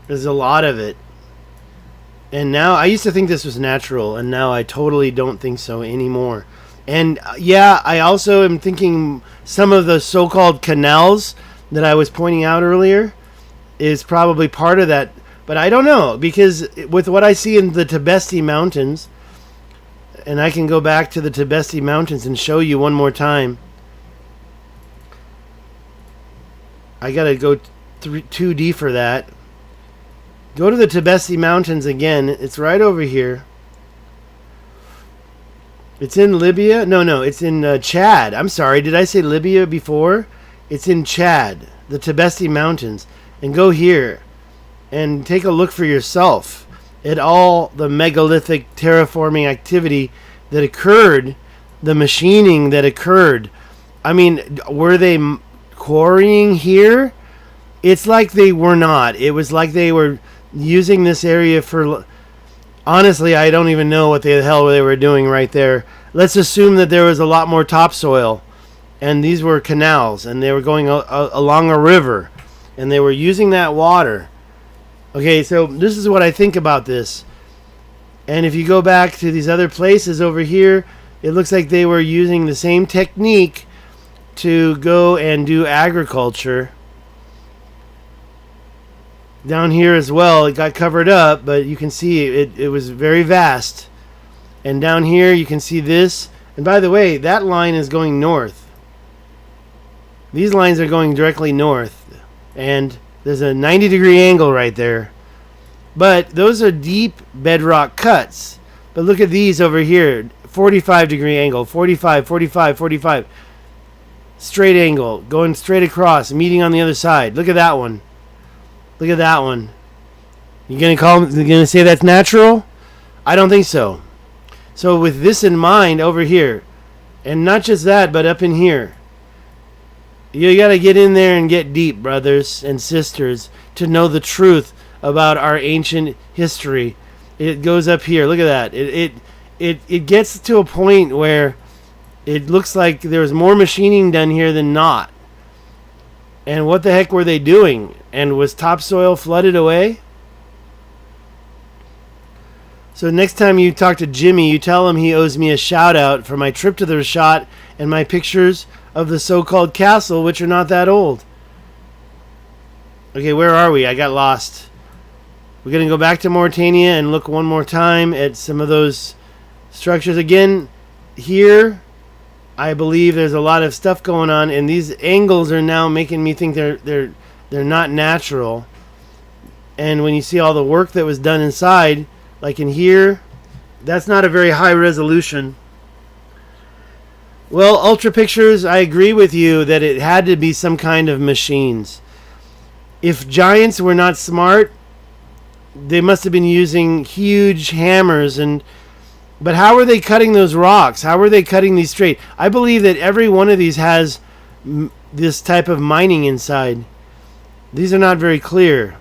There's a lot of it. And now, I used to think this was natural, and now I totally don't think so anymore. And yeah, I also am thinking some of the so-called canals that I was pointing out earlier is probably part of that. But I don't know, because with what I see in the Tibesti Mountains, and I can go back to the Tibesti Mountains and show you one more time. I gotta go 2D for that. Go to the Tibesti Mountains again. It's right over here. It's in Libya. No, it's in Chad. I'm sorry. Did I say Libya before? It's in Chad, the Tibesti Mountains. And go here and take a look for yourself at all the megalithic terraforming activity that occurred, the machining that occurred. I mean, were they quarrying here? It's like they were not. It was like they were using this area for... Honestly, I don't even know what the hell they were doing right there. Let's assume that there was a lot more topsoil, and these were canals, and they were going along a river, and they were using that water. Okay, so this is what I think about this. And if you go back to these other places over here, it looks like they were using the same technique to go and do agriculture. Down here as well, it got covered up, but you can see it was very vast. And down here you can see this. And by the way, that line is going north. These lines are going directly north. And there's a 90-degree angle right there. But those are deep bedrock cuts. But look at these over here. 45-degree angle. 45, 45, 45. Straight angle. Going straight across. Meeting on the other side. Look at that one. Look at that one. You gonna say that's natural? I don't think so. So with this in mind over here, and not just that, but up in here, you gotta get in there and get deep, brothers and sisters, to know the truth about our ancient history It goes up here. Look at that. It gets to a point where it looks like there's more machining done here than not. And what the heck were they doing? And was topsoil flooded away? So next time you talk to Jimmy, you tell him he owes me a shout out for my trip to the Richat and my pictures of the so-called castle, which are not that old. Okay, where are we? I got lost. We're going to go back to Mauritania and look one more time at some of those structures. Again, here, I believe there's a lot of stuff going on, and these angles are now making me think they're not natural. And when you see all the work that was done inside, like in here, that's not a very high resolution. Well, Ultra Pictures, I agree with you that it had to be some kind of machines. If giants were not smart, they must have been using huge hammers. But how are they cutting those rocks? How are they cutting these straight? I believe that every one of these has this type of mining inside. These are not very clear.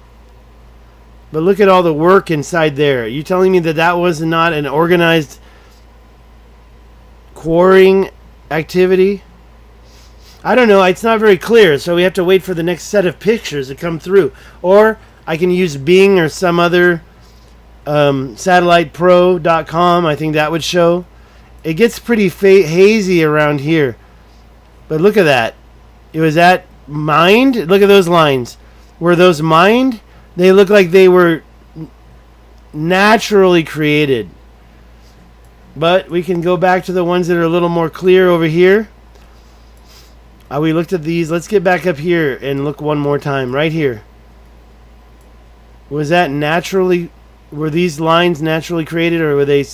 But look at all the work inside there. You telling me that that was not an organized quarrying activity? I don't know. It's not very clear, so we have to wait for the next set of pictures to come through. Or I can use Bing or some other satellitepro.com. I think that would show. It gets pretty hazy around here. But look at that. Was that mined? Look at those lines. Were those mined? They look like they were naturally created. But we can go back to the ones that are a little more clear over here. We looked at these. Let's get back up here and look one more time. Right here. Was that naturally... Were these lines naturally created, or were they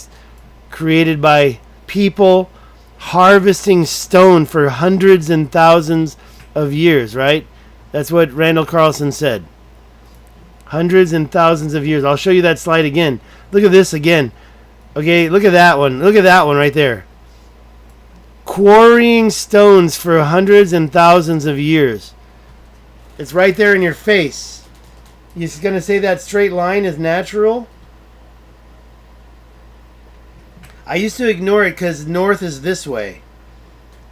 created by people harvesting stone for hundreds and thousands of years, right? That's what Randall Carlson said. Hundreds and thousands of years. I'll show you that slide again. Look at this again. Okay, look at that one. Look at that one right there. Quarrying stones for hundreds and thousands of years. It's right there in your face. You're going to say that straight line is natural? I used to ignore it because north is this way.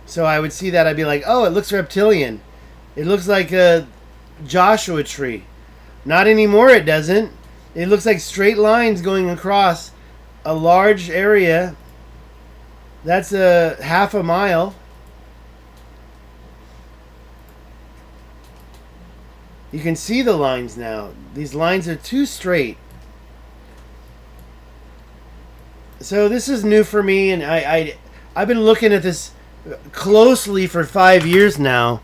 So I would see that. I'd be like, oh, it looks reptilian. It looks like a Joshua tree. Not anymore, it doesn't. It looks like straight lines going across a large area. That's a half a mile. You can see the lines now. These lines are too straight. So this is new for me, and I've been looking at this closely for 5 years now.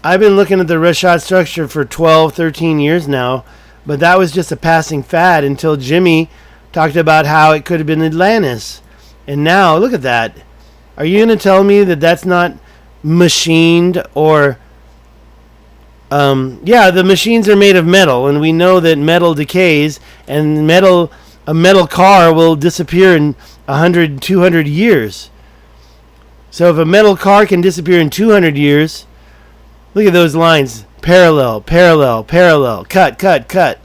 I've been looking at the Richat structure for 12, 13 years now, but that was just a passing fad until Jimmy talked about how it could have been Atlantis. And now, look at that. Are you going to tell me that that's not machined or... yeah, the machines are made of metal, and we know that metal decays, and a metal car will disappear in 100, 200 years. So if a metal car can disappear in 200 years, look at those lines. Parallel, parallel, parallel, cut, cut, cut.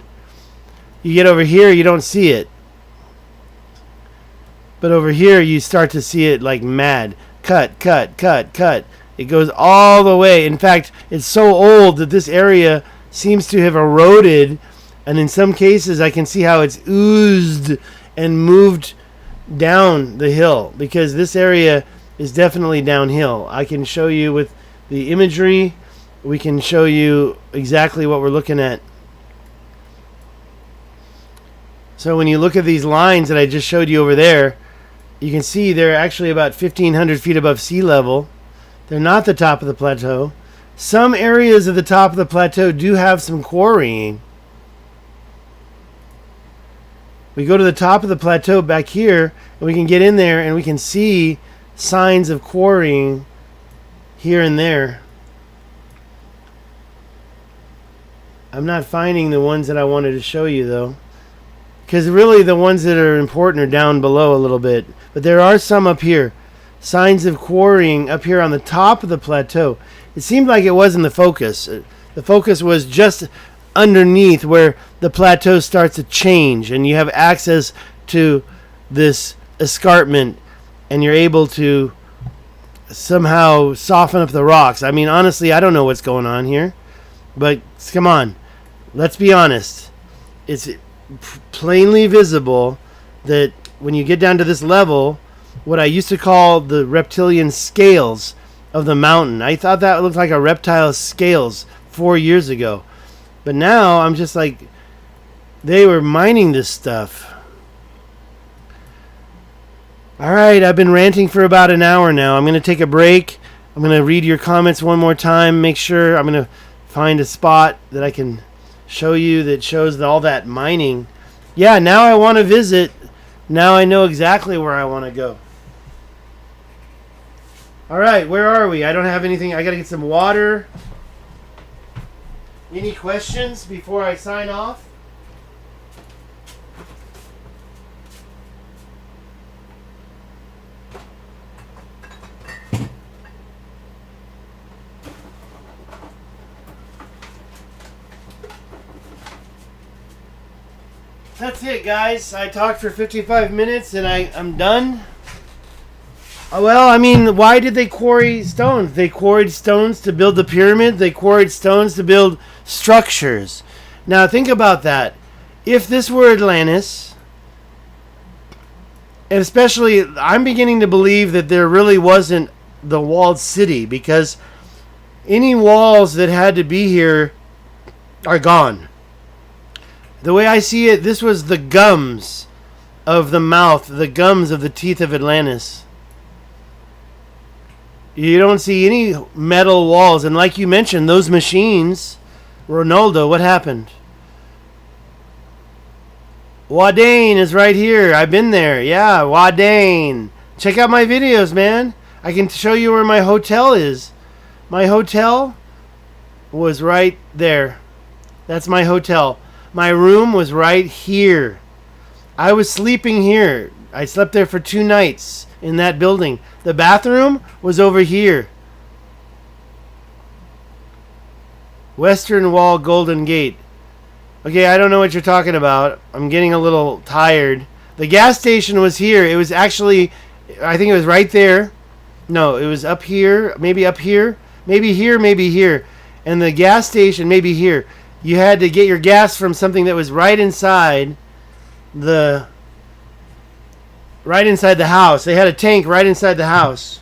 You get over here, you don't see it. But over here, you start to see it like mad. Cut, cut, cut, cut. It goes all the way. In fact, it's so old that this area seems to have eroded. And in some cases, I can see how it's oozed and moved down the hill. Because this area is definitely downhill. I can show you with the imagery. We can show you exactly what we're looking at. So when you look at these lines that I just showed you over there, you can see they're actually about 1,500 feet above sea level. They're not the top of the plateau. Some areas of the top of the plateau do have some quarrying. We go to the top of the plateau back here, and we can get in there, and we can see signs of quarrying here and there. I'm not finding the ones that I wanted to show you, though. Because really the ones that are important are down below a little bit. But there are some up here. Signs of quarrying up here on the top of the plateau. It seemed like it wasn't the focus. The focus was just underneath where the plateau starts to change and you have access to this escarpment and you're able to somehow soften up the rocks. I mean, honestly, I don't know what's going on here, but come on, let's be honest. It's plainly visible that when you get down to this level, what I used to call the reptilian scales of the mountain, I thought that looked like a reptile's scales 4 years ago. But now I'm just like, they were mining this stuff. All right, I've been ranting for about an hour now. I'm going to take a break. I'm going to read your comments one more time. Make sure I'm going to find a spot that I can show you that shows all that mining. Yeah, now I want to visit. Now I know exactly where I want to go. All right, where are we? I don't have anything. I got to get some water. Any questions before I sign off? That's it, guys. I talked for 55 minutes and I'm done. Well, I mean, why did they quarry stones? They quarried stones to build the pyramid. They quarried stones to build structures. Now, think about that. If this were Atlantis, and especially, I'm beginning to believe that there really wasn't the walled city, because any walls that had to be here are gone. The way I see it, this was the gums of the mouth, the gums of the teeth of Atlantis. You don't see any metal walls. And like you mentioned, those machines, Ronaldo, what happened? Wadane is right here. I've been there. Yeah, Wadane. Check out my videos, man. I can show you where my hotel is. My hotel was right there. That's my hotel. My room was right here. I was sleeping here. I slept there for 2 nights in that building. The bathroom was over here. Western Wall Golden Gate. Okay, I don't know what you're talking about. I'm getting a little tired. The gas station was here. It was actually, I think it was right there. No, it was up here. Maybe up here. Maybe here, maybe here. And the gas station, maybe here. You had to get your gas from something that was right inside the house. They had a tank right inside the house.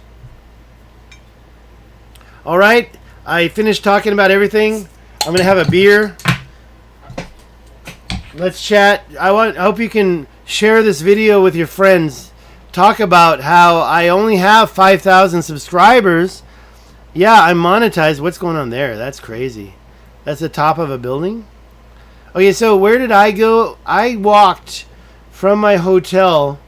All right, I finished talking about everything. I'm going to have a beer. Let's chat. I hope you can share this video with your friends. Talk about how I only have 5,000 subscribers. Yeah, I'm monetized. What's going on there? That's crazy. That's the top of a building? Okay, so where did I go? I walked from my hotel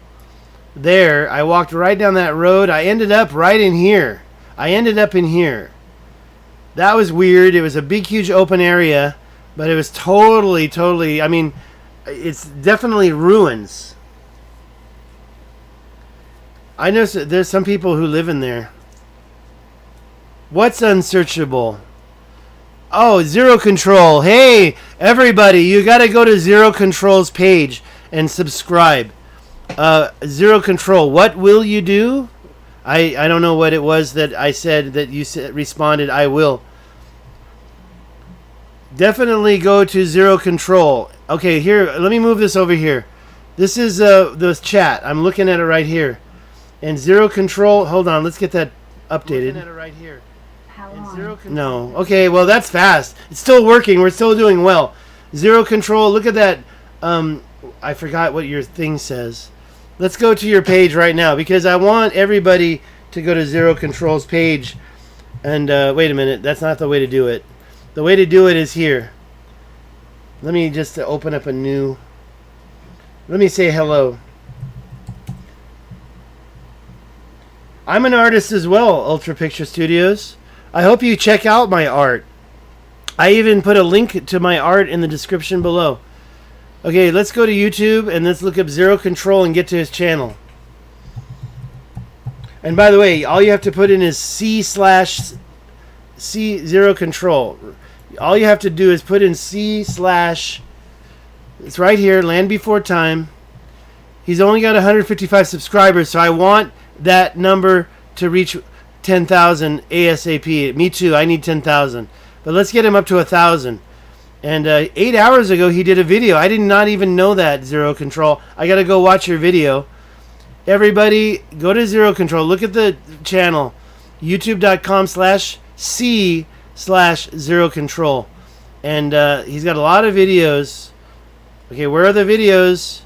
there. I walked right down that road. I ended up right in here. I ended up in here. That was weird. It was a big, huge open area, but it was totally, I mean, it's definitely ruins. I know there's some people who live in there. What's unsearchable? Oh, Zero Control. Hey, everybody, you got to go to Zero Control's page and subscribe. Zero Control, what will you do? I don't know what it was that I said that you responded, I will. Definitely go to Zero Control. Okay, here, let me move this over here. This is the chat. I'm looking at it right here. And Zero Control, hold on, let's get that updated. Looking at it right here. No. Okay, well, that's fast. It's still working. We're still doing well. Zero Control. Look at that. I forgot what your thing says. Let's go to your page right now because I want everybody to go to Zero Control's page. And wait a minute. That's not the way to do it. The way to do it is here. Let me just open up a new... Let me say hello. I'm an artist as well, Ultra Picture Studios. I hope you check out my art. I even put a link to my art in the description below. Okay, let's go to YouTube and let's look up Zero Control and get to his channel. And by the way, all you have to put in is C Zero Control. All you have to do is put in C/. It's right here, Land Before Time. He's only got 155 subscribers, so I want that number to reach 10,000 ASAP. Me too, I need 10,000. But let's get him up to 1,000. And 8 hours ago, he did a video. I did not even know that, Zero Control. I got to go watch your video. Everybody, go to Zero Control. Look at the channel. youtube.com/C/Zero Control. And he's got a lot of videos. Okay, where are the videos?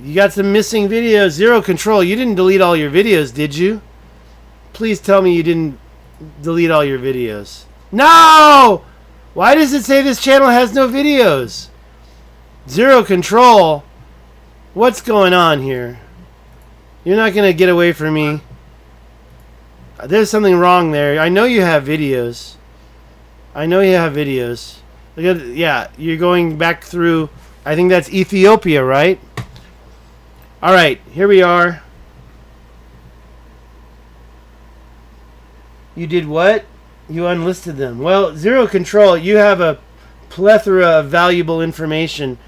You got some missing videos. Zero Control, you didn't delete all your videos, did you? Please tell me you didn't delete all your videos. No! Why does it say this channel has no videos? Zero Control, what's going on here? You're not going to get away from me. There's something wrong there. I know you have videos. I know you have videos. Look at, yeah, you're going back through, I think that's Ethiopia, right? All right, here we are. You did what? You unlisted them. Well, Zero Control, you have a plethora of valuable information,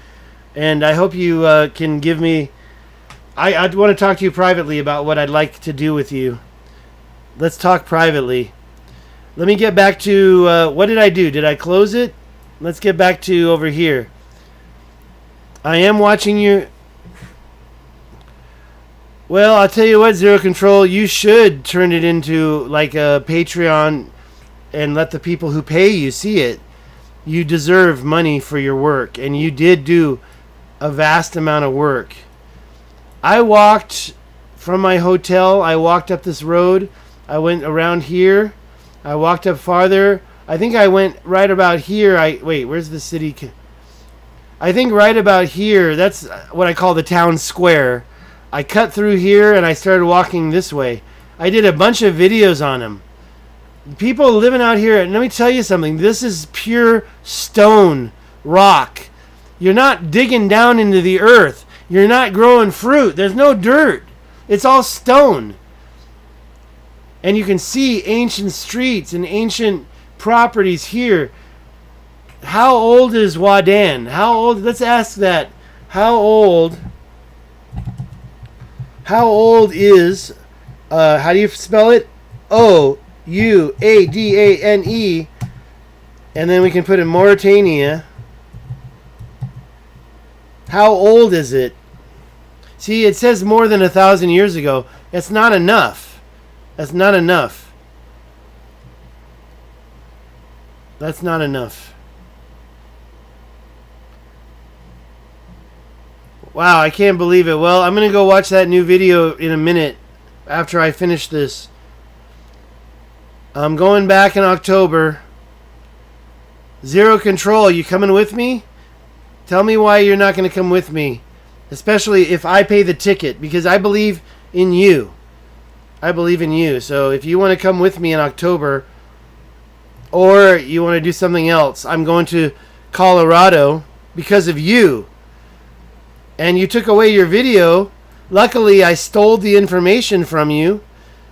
and I hope you can give me... I want to talk to you privately about what I'd like to do with you. Let's talk privately. Let me get back to... what did I do? Did I close it? Let's get back to over here. I am watching you... Well, I'll tell you what, Zero Control, you should turn it into like a Patreon and let the people who pay you see it. You deserve money for your work, and you did do a vast amount of work. I walked from my hotel, I walked up this road, I went around here, I walked up farther. I think I went right about here. Wait, where's the city? I think right about here, that's what I call the town square. I cut through here and I started walking this way. I did a bunch of videos on them. People living out here, and let me tell you something. This is pure stone, rock. You're not digging down into the earth. You're not growing fruit. There's no dirt. It's all stone. And you can see ancient streets and ancient properties here. How old is Wadan? How old? Let's ask that. How old is, how do you spell it? Ouadane. And then we can put in Mauritania. How old is it? See, it says more than 1,000 years ago. That's not enough. That's not enough. That's not enough. Wow, I can't believe it. Well, I'm going to go watch that new video in a minute after I finish this. I'm going back in October. Zero Control, you coming with me? Tell me why you're not going to come with me. Especially if I pay the ticket, because I believe in you. I believe in you. So if you want to come with me in October, or you want to do something else, I'm going to Colorado because of you. And you took away your video. Luckily, I stole the information from you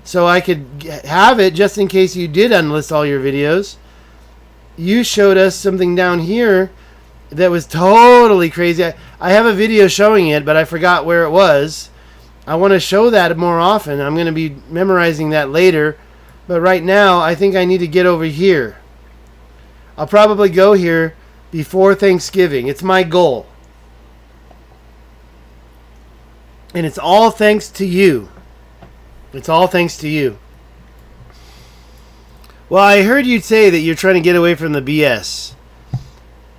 so I could have it just in case you did unlist all your videos. You showed us something down here that was totally crazy. I have a video showing it, but I forgot where it was. I want to show that more often. I'm going to be memorizing that later. But right now, I think I need to get over here. I'll probably go here before Thanksgiving. It's my goal. And it's all thanks to you. It's all thanks to you. Well, I heard you say that you're trying to get away from the BS.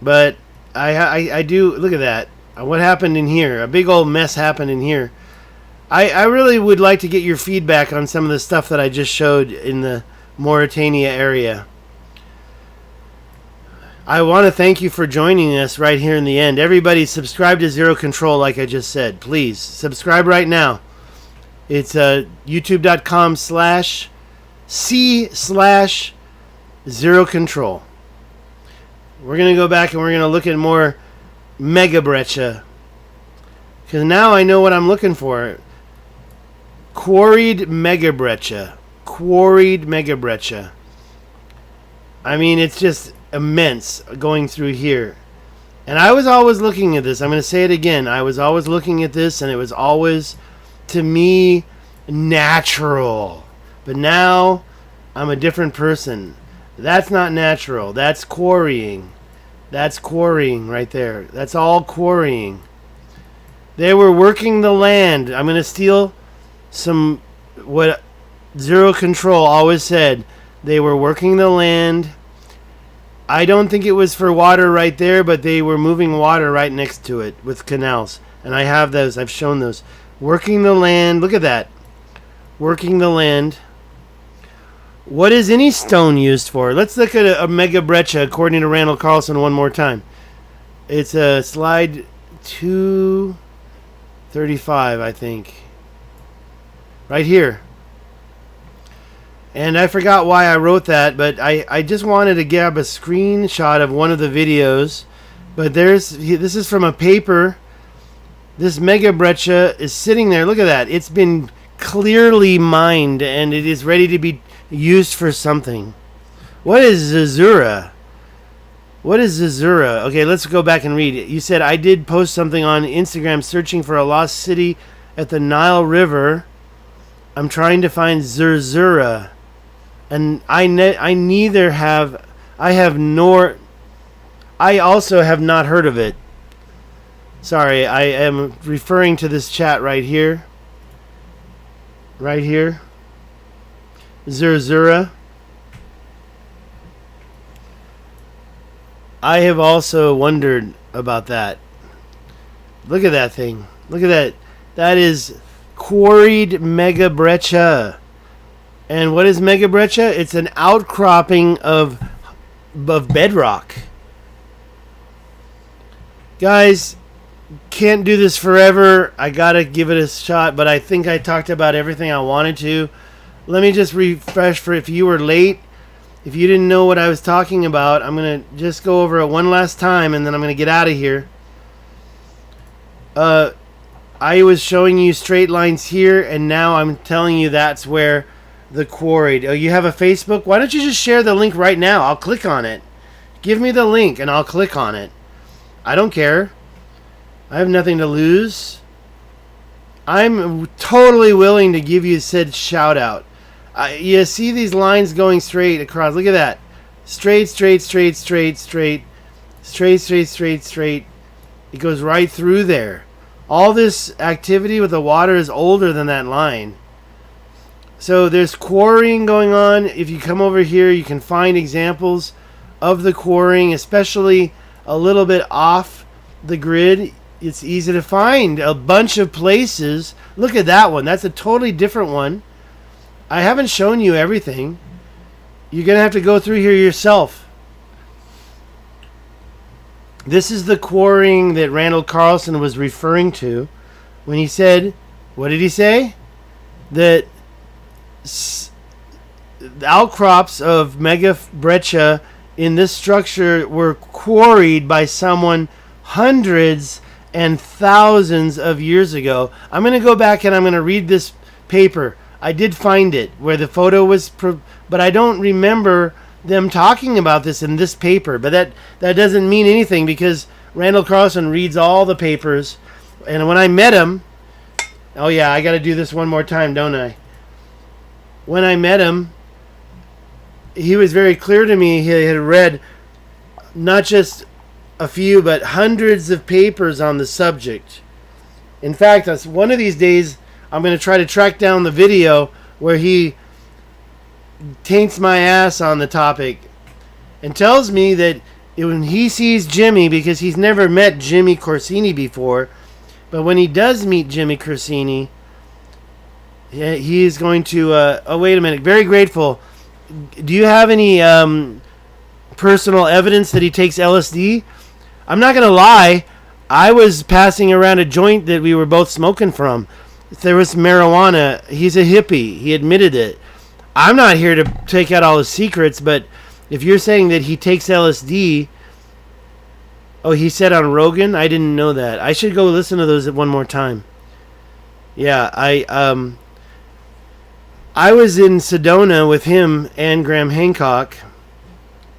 But I do... Look at that. What happened in here? A big old mess happened in here. I really would like to get your feedback on some of the stuff that I just showed in the Mauritania area. I want to thank you for joining us right here in the end. Everybody subscribe to Zero Control like I just said. Please, subscribe right now. It's youtube.com/C/Zero Control. We're going to go back and we're going to look at more megabrecha. Because now I know what I'm looking for. Quarried megabrecha. Quarried megabrecha. I mean, it's just... immense going through here. And I was always looking at this. I'm going to say it again. I was always looking at this, and it was always, to me, natural. But now, I'm a different person. That's not natural. That's quarrying. That's quarrying right there. That's all quarrying. They were working the land. I'm going to steal some, what Zero Control always said. They were working the land. I don't think it was for water right there, but they were moving water right next to it with canals. And I have those. I've shown those. Working the land. Look at that. Working the land. What is any stone used for? Let's look at a mega breccia according to Randall Carlson one more time. It's a slide 235, I think. Right here. And I forgot why I wrote that, but I just wanted to grab a screenshot of one of the videos. But this is from a paper. This mega breccia is sitting there. Look at that. It's been clearly mined, and it is ready to be used for something. What is Zazura? What is Zazura? Okay, let's go back and read it. You said, I did post something on Instagram searching for a lost city at the Nile River. I'm trying to find Zerzura. And I also have not heard of it. Sorry, I am referring to this chat right here. Right here. Zerzura. I have also wondered about that. Look at that thing. Look at that. That is quarried mega breccia. And what is mega breccia? It's an outcropping of bedrock. Guys, can't do this forever. I gotta give it a shot, but I think I talked about everything I wanted to. Let me just refresh for if you were late. If you didn't know what I was talking about, I'm gonna just go over it one last time, and then I'm gonna get out of here. I was showing you straight lines here, and now I'm telling you that's where the quarried. Oh, you have a Facebook? Why don't you just share the link right now? I'll click on it. Give me the link, and I'll click on it. I don't care. I have nothing to lose. I'm totally willing to give you said shout out. You see these lines going straight across. Look at that. Straight, straight, straight, straight, straight. Straight, straight, straight, straight. It goes right through there. All this activity with the water is older than that line. So there's quarrying going on. If you come over here, you can find examples of the quarrying, especially a little bit off the grid. It's easy to find a bunch of places. Look at that one. That's a totally different one. I haven't shown you everything. You're going to have to go through here yourself. This is the quarrying that Randall Carlson was referring to when he said, what did he say? That the outcrops of mega breccia in this structure were quarried by someone hundreds and thousands of years ago. I'm going to go back and I'm going to read this paper. I did find it where the photo was, but I don't remember them talking about this in this paper. But that doesn't mean anything because Randall Carlson reads all the papers. And when I met him, oh yeah, I got to do this one more time, don't I? When I met him, he was very clear to me. He had read not just a few, but hundreds of papers on the subject. In fact, one of these days, I'm going to try to track down the video where he taints my ass on the topic and tells me that when he sees Jimmy, because he's never met Jimmy Corsini before, but when he does meet Jimmy Corsini, he is going to... oh, wait a minute. Very grateful. Do you have any personal evidence that he takes LSD? I'm not going to lie. I was passing around a joint that we were both smoking from. There was marijuana. He's a hippie. He admitted it. I'm not here to take out all his secrets, but if you're saying that he takes LSD... Oh, he said on Rogan? I didn't know that. I should go listen to those one more time. Yeah, I was in Sedona with him and Graham Hancock,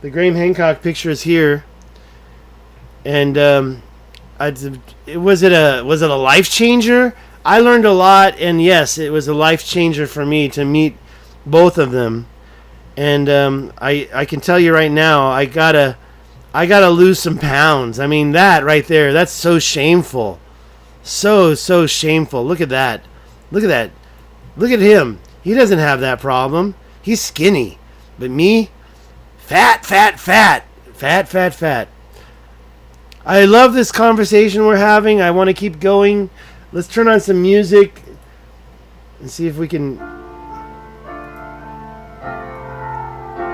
The Graham Hancock picture is here. And was it a life changer? I learned a lot, and yes, it was a life changer for me to meet both of them. And I can tell you right now, I gotta lose some pounds. I mean, that right there, that's so shameful. So shameful. Look at that. Look at that. Look at him. He doesn't have that problem. He's skinny. But me, fat. I love this conversation we're having. I want to keep going. Let's turn on some music and see if we can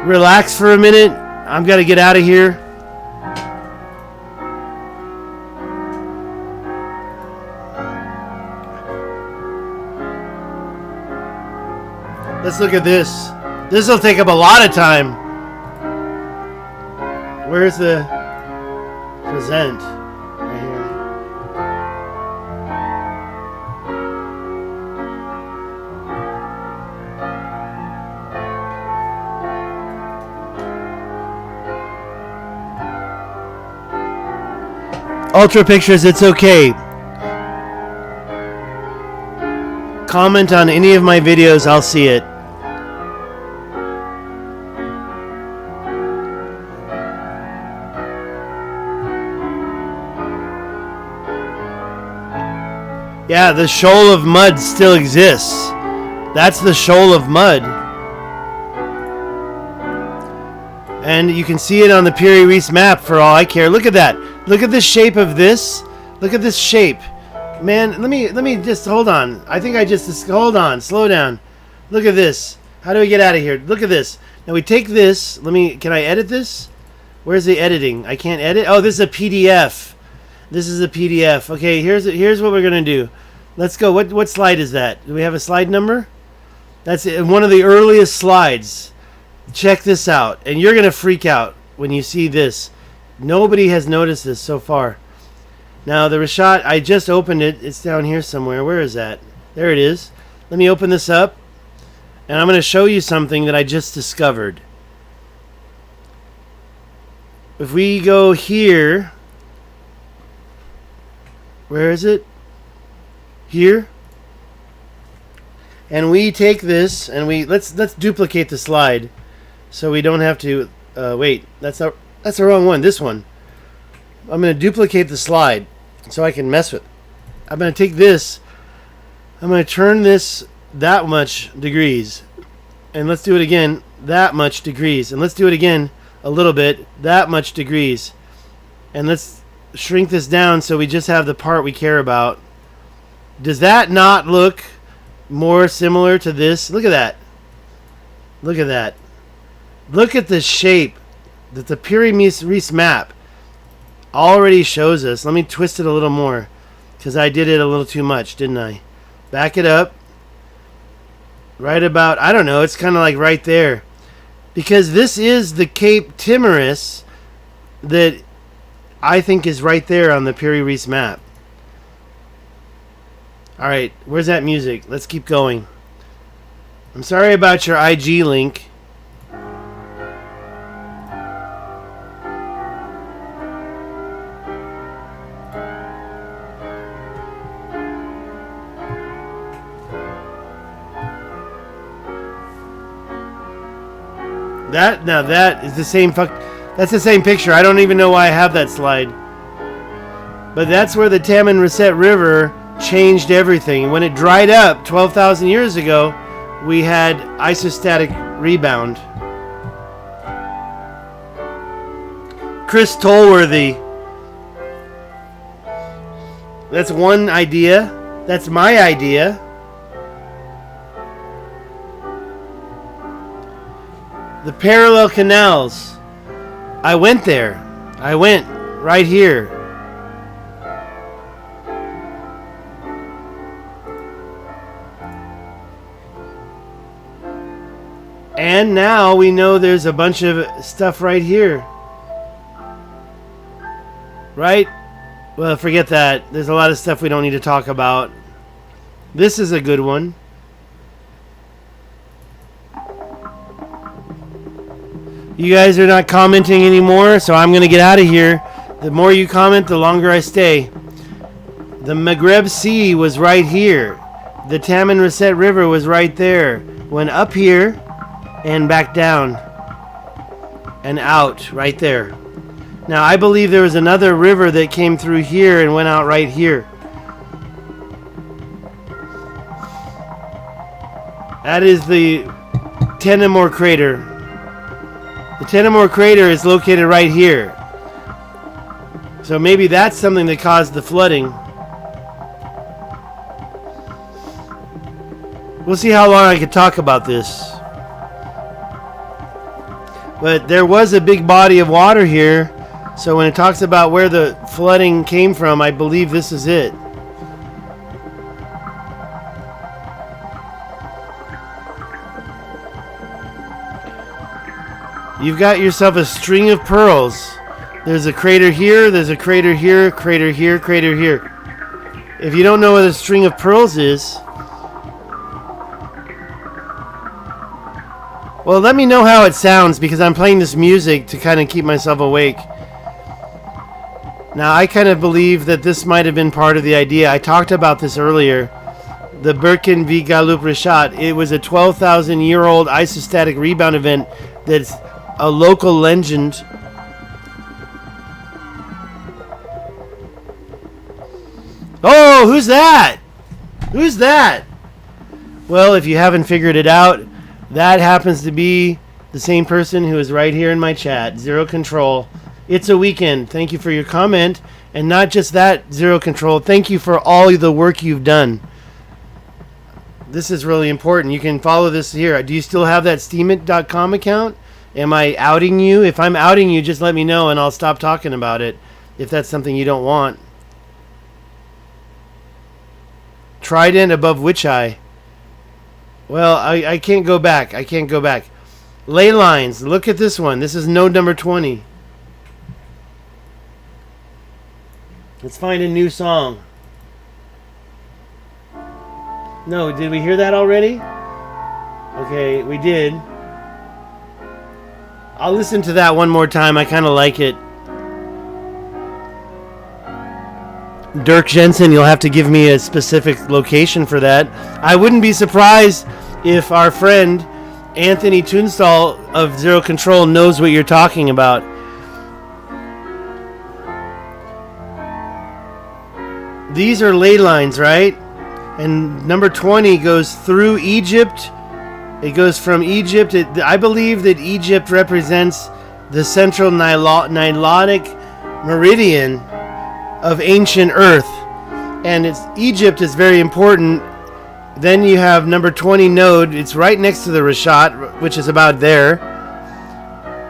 relax for a minute. I've got to get out of here. Let's look at this. This will take up a lot of time. Where's the present? Right here. Ultra Pictures, it's okay. Comment on any of my videos, I'll see it. Yeah, the shoal of mud still exists. That's the shoal of mud. And you can see it on the Piri Reis map for all I care. Look at that. Look at the shape of this. Look at this shape. Man, let me just hold on. I think hold on, slow down. Look at this. How do we get out of here? Look at this. Now we take this. Can I edit this? Where's the editing? I can't edit. Oh, this is a PDF. This is a PDF. Okay, here's what we're gonna do. Let's go. What slide is that? Do we have a slide number? That's one of the earliest slides. Check this out, and you're gonna freak out when you see this. Nobody has noticed this so far. Now the Richat, I just opened it. It's down here somewhere. Where is that? There it is. Let me open this up, and I'm gonna show you something that I just discovered. If we go here. Where is it? Here. And we take this and let's duplicate the slide so we don't have to wait, that's the wrong one. This one. I'm going to duplicate the slide so I can mess with. I'm going to take this. I'm going to turn this that much degrees. And let's do it again, that much degrees. And let's do it again a little bit, that much degrees. And let's shrink this down so we just have the part we care about. Does that not look more similar to this? Look at that. Look at that. Look at the shape that the Piri Reis map already shows us. Let me twist it a little more because I did it a little too much, didn't I? Back it up. Right about, I don't know, it's kind of like right there. Because this is the Cape Timaeus that I think is right there on the Piri Reis map. Alright, where's that music? Let's keep going. I'm sorry about your IG link. That is the same that's the same picture. I don't even know why I have that slide. But that's where the Taman Reset River changed everything. When it dried up 12,000 years ago, we had isostatic rebound. Chris Tolworthy. That's one idea. That's my idea. The parallel canals. I went there. I went right here. And now we know there's a bunch of stuff right here. Right? Well, forget that. There's a lot of stuff we don't need to talk about. This is a good one. You guys are not commenting anymore, so I'm going to get out of here. The more you comment, the longer I stay. The Maghreb Sea was right here. The Tamanrasset River was right there. Went up here and back down and out right there. Now, I believe there was another river that came through here and went out right here. That is the Tenamore crater. The Tenamore crater is located right here. So maybe that's something that caused the flooding. We'll see how long I could talk about this. But there was a big body of water here. So when it talks about where the flooding came from, I believe this is it. You've got yourself a string of pearls. There's a crater here, there's a crater here, crater here, crater here. If you don't know what a string of pearls is, well, let me know how it sounds, because I'm playing this music to kind of keep myself awake. Now, I kind of believe that this might have been part of the idea. I talked about this earlier. The Birkin v. Gallup Richat. It was a 12,000-year-old isostatic rebound event that's a local legend. Oh, who's that? Who's that? Well, if you haven't figured it out, that happens to be the same person who is right here in my chat. Zero Control. It's a weekend. Thank you for your comment. And not just that, Zero Control. Thank you for all the work you've done. This is really important. You can follow this here. Do you still have that steemit.com account? Am I outing you? If I'm outing you, just let me know and I'll stop talking about it if that's something you don't want. Trident above which eye? Well, I can't go back. I can't go back. Ley lines. Look at this one. This is node number 20. Let's find a new song. No, did we hear that already? Okay, we did. I'll listen to that one more time. I kind of like it. Dirk Jensen, you'll have to give me a specific location for that. I wouldn't be surprised if our friend Anthony Tunstall of Zero Control knows what you're talking about. These are ley lines, right? And number 20 goes through Egypt. It goes from Egypt. I believe that Egypt represents the central Nilotic meridian of ancient Earth. And Egypt is very important. Then you have number 20 node. It's right next to the Richat, which is about there.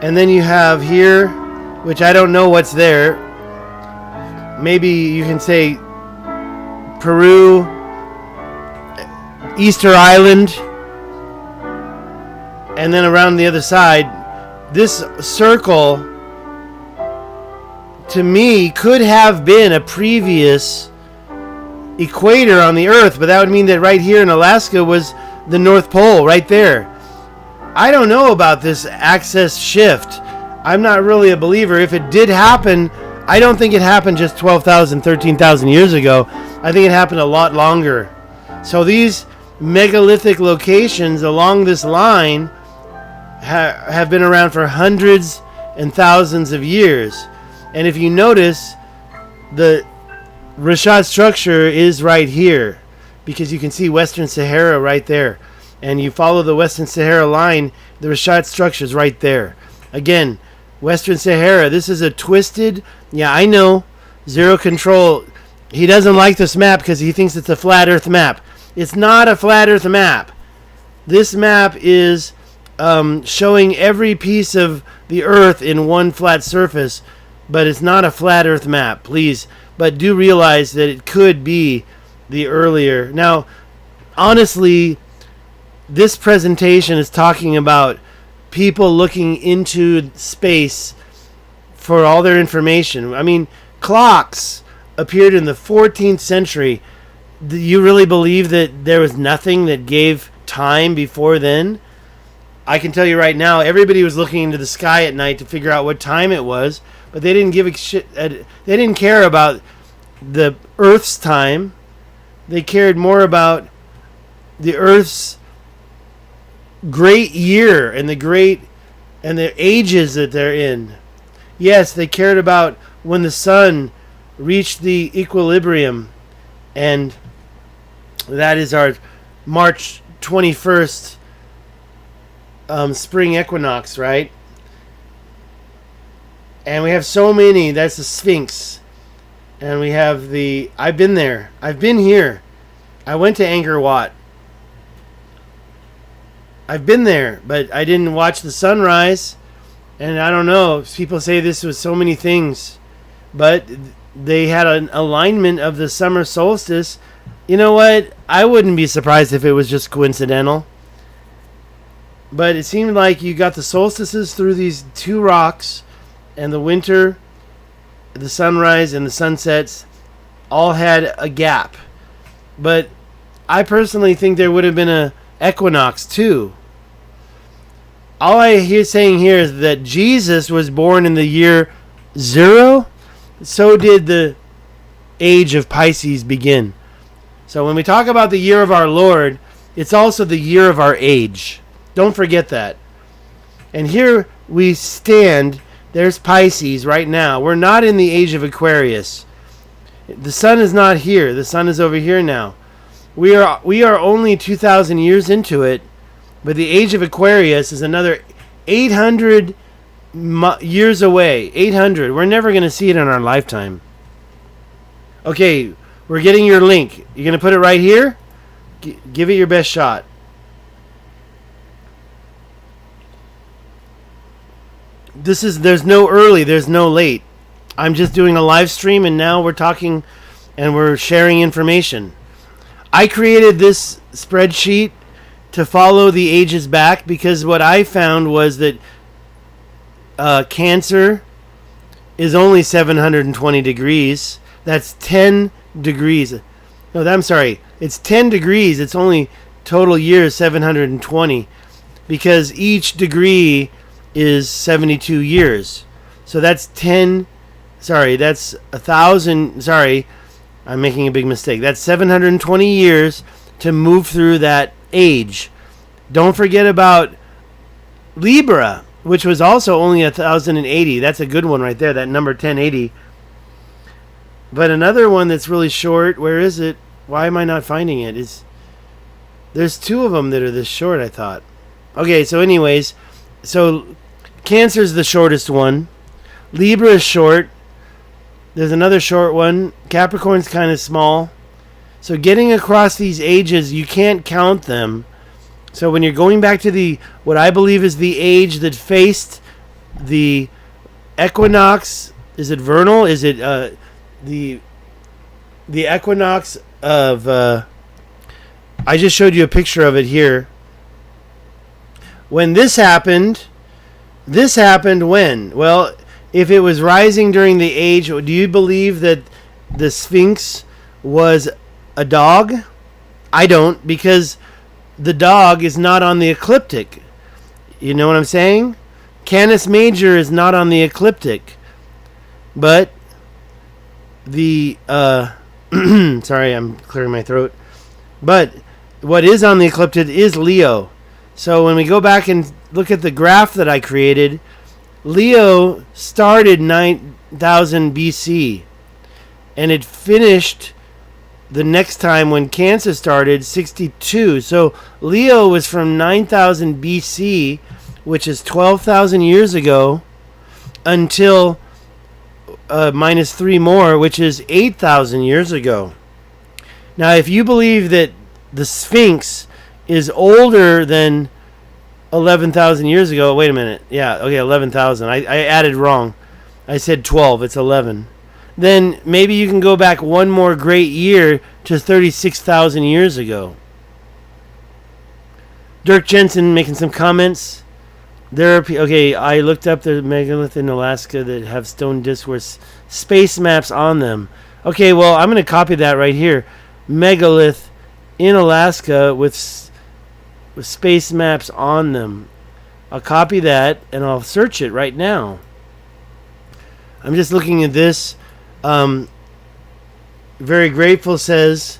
And then you have here, which I don't know what's there. Maybe you can say Peru, Easter Island, and then around the other side. This circle, to me, could have been a previous equator on the Earth, but that would mean that right here in Alaska was the North Pole, right there. I don't know about this axis shift. I'm not really a believer. If it did happen, I don't think it happened just 12,000, 13,000 years ago. I think it happened a lot longer. So these megalithic locations along this line have been around for hundreds and thousands of years. And if you notice, the Richat structure is right here, because you can see Western Sahara right there. And you follow the Western Sahara line, the Richat structure is right there. Again, Western Sahara, this is a twisted, yeah, I know, Zero Control. He doesn't like this map because he thinks it's a flat earth map. It's not a flat earth map. This map is showing every piece of the earth in one flat surface, but it's not a flat earth map, please. But do realize that it could be the earlier. Now, honestly, this presentation is talking about people looking into space for all their information. I mean, clocks appeared in the 14th century. Do you really believe that there was nothing that gave time before then? I can tell you right now, everybody was looking into the sky at night to figure out what time it was, but they didn't give a shit. They didn't care about the Earth's time. They cared more about the Earth's great year and the ages that they're in. Yes, they cared about when the sun reached the equilibrium, and that is our March 21st spring equinox, right? And we have so many. That's the Sphinx. And we have I've been there. I've been here. I went to Angkor Wat. I've been there, but I didn't watch the sunrise. And I don't know. People say this was so many things. But they had an alignment of the summer solstice. You know what? I wouldn't be surprised if it was just coincidental. But it seemed like you got the solstices through these two rocks, and the winter, the sunrise, and the sunsets all had a gap. But I personally think there would have been a equinox too. All I hear saying here is that Jesus was born in the year 0. So did the age of Pisces begin. So when we talk about the year of our Lord, it's also the year of our age. Don't forget that. And here we stand. There's Pisces right now. We're not in the age of Aquarius. The sun is not here. The sun is over here now. We are only 2,000 years into it, but the age of Aquarius is another 800 years away. 800. We're never going to see it in our lifetime. Okay, we're getting your link. You're going to put it right here? Give it your best shot. There's no early, there's no late. I'm just doing a live stream, and now we're talking and we're sharing information. I created this spreadsheet to follow the ages back because what I found was that Cancer is only 720 degrees. That's 10 degrees. No, I'm sorry. It's 10 degrees. It's only total years 720 because each degree is 72 years. So that's 10. Sorry, that's 1,000. Sorry, I'm making a big mistake. That's 720 years to move through that age. Don't forget about Libra, which was also only 1,080. That's a good one right there, that number 1080. But another one that's really short, where is it? Why am I not finding it? There's two of them that are this short, I thought. Okay, so anyways, so Cancer's the shortest one. Libra is short. There's another short one. Capricorn's kind of small. So getting across these ages, you can't count them. So when you're going back to what I believe is the age that faced the equinox, is it vernal? Is it the equinox of I just showed you a picture of it here. When this happened when? Well, if it was rising during the age, do you believe that the Sphinx was a dog? I don't, because the dog is not on the ecliptic. You know what I'm saying? Canis Major is not on the ecliptic. But the sorry, I'm clearing my throat. But what is on the ecliptic is Leo. So when we go back and look at the graph that I created, Leo started 9,000 BC, and it finished the next time when Cancer started 62. So Leo was from 9,000 BC, which is 12,000 years ago, until minus 3 more, which is 8,000 years ago. Now, if you believe that the Sphinx is older than 11,000 years ago, wait a minute. Yeah, okay, 11,000. I added wrong. I said 12. It's 11. Then maybe you can go back one more great year to 36,000 years ago. Dirk Jensen making some comments. Okay, I looked up the megalith in Alaska that have stone discs with space maps on them. Okay, well, I'm going to copy that right here. Megalith in Alaska with space maps on them. I'll copy that and I'll search it right now. I'm just looking at this. Very Grateful says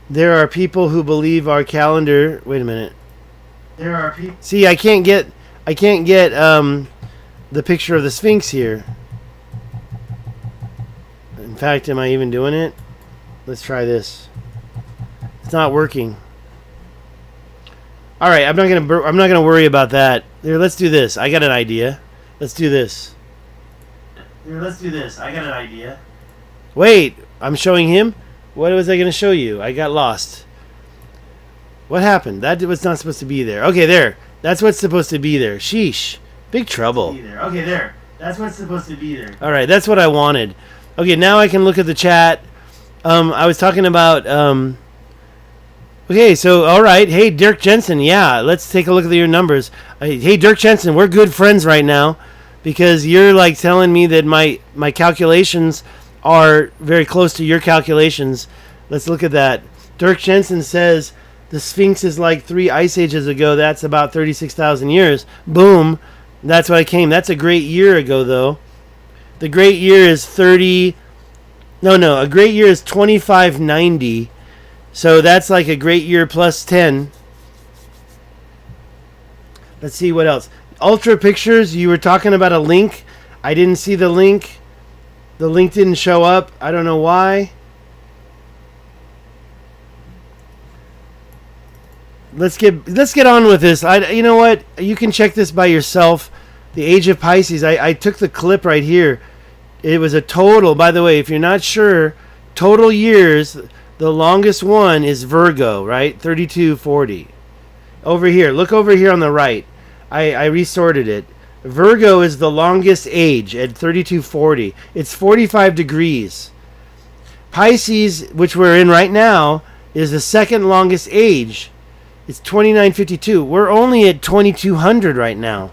there are people who believe our calendar. Wait a minute. There are people. See, I can't get the picture of the Sphinx here. In fact, am I even doing it? Let's try this. It's not working. All right, I'm not gonna worry about that. Here, let's do this. I got an idea. Let's do this. Here, let's do this. I got an idea. Wait, I'm showing him. What was I gonna show you? I got lost. What happened? That was not supposed to be there. Okay, there. That's what's supposed to be there. Sheesh. Big trouble. Okay, there. That's what's supposed to be there. All right, that's what I wanted. Okay, now I can look at the chat. I was talking about. Okay, so all right. Hey, Dirk Jensen. Yeah, let's take a look at your numbers. Hey, Dirk Jensen, we're good friends right now because you're like telling me that my calculations are very close to your calculations. Let's look at that. Dirk Jensen says the Sphinx is like 3 ice ages ago. That's about 36,000 years. Boom. That's what I came. That's a great year ago, though. The great year is 30. No. A great year is 2590. So that's like a great year plus 10. Let's see what else. Ultra Pictures, you were talking about a link. I didn't see the link. The link didn't show up. I don't know why. Let's get on with this. You know what? You can check this by yourself. The Age of Pisces. I took the clip right here. It was a total. By the way, if you're not sure, total years, the longest one is Virgo, right? 3240. Over here. Look over here on the right. I resorted it. Virgo is the longest age at 3240. It's 45 degrees. Pisces, which we're in right now, is the second longest age. It's 2952. We're only at 2200 right now.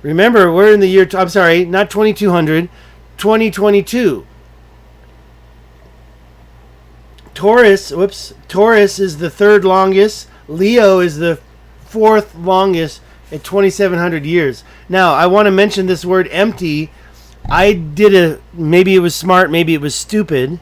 Remember, we're in the year... I'm sorry, not 2200. 2022. Taurus is the third longest. Leo is the fourth longest at 2,700 years. Now, I want to mention this word empty. I did maybe it was smart, maybe it was stupid,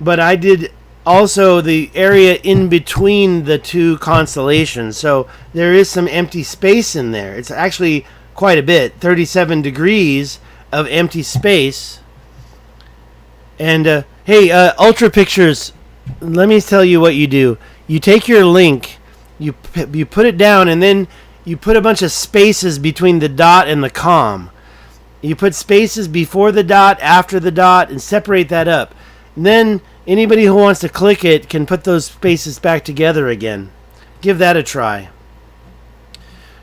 but I did also the area in between the two constellations. So there is some empty space in there. It's actually quite a bit, 37 degrees of empty space. And hey, Ultra Pictures, let me tell you what you do. You take your link, you put it down, and then you put a bunch of spaces between the dot and the com. You put spaces before the dot, after the dot, and separate that up. And then anybody who wants to click it can put those spaces back together again. Give that a try.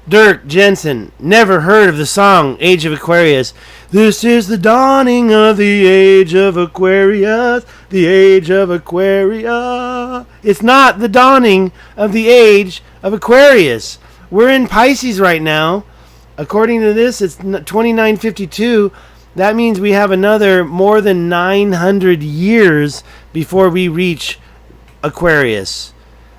Dirk Jensen, never heard of the song Age of Aquarius. This is the dawning of the Age of Aquarius, the Age of Aquarius. It's not the dawning of the Age of Aquarius. We're in Pisces right now. According to this, it's 2952. That means we have another more than 900 years before we reach Aquarius.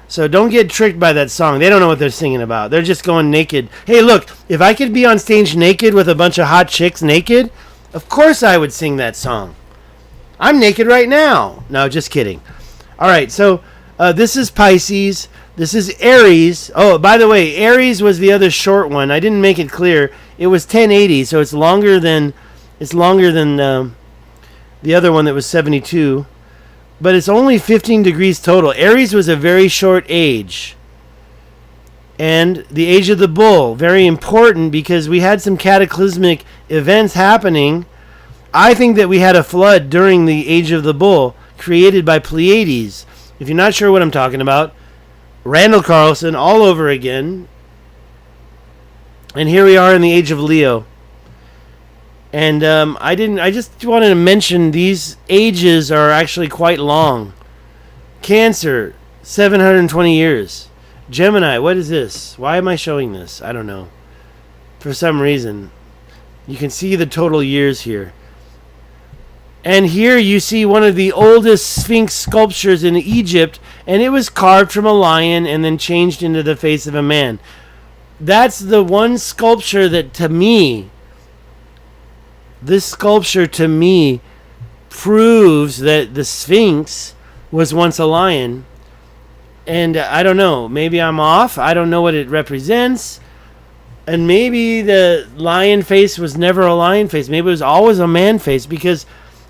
So don't get tricked by that song. They don't know what they're singing about. They're just going naked. Hey, look, if I could be on stage naked with a bunch of hot chicks naked, of course I would sing that song. I'm naked right now. No, just kidding. All right, so this is Pisces. This is Aries. Oh, by the way, Aries was the other short one. I didn't make it clear. It was 1080, so it's longer than the other one that was 72. But it's only 15 degrees total. Aries was a very short age. And the age of the bull, very important because we had some cataclysmic events happening. I think that we had a flood during the age of the bull created by Pleiades. If you're not sure what I'm talking about, Randall Carlson all over again. And here we are in the age of Leo. And I just wanted to mention these ages are actually quite long. Cancer, 720 years. Gemini, what is this? Why am I showing this? I don't know. For some reason. You can see the total years here. And here you see one of the oldest Sphinx sculptures in Egypt, and it was carved from a lion and then changed into the face of a man. that's the one sculpture that to me, this sculpture to me proves that the Sphinx was once a lion. And I don't know, maybe I'm off. I don't know what it represents. And maybe the lion face was never a lion face. Maybe it was always a man face, because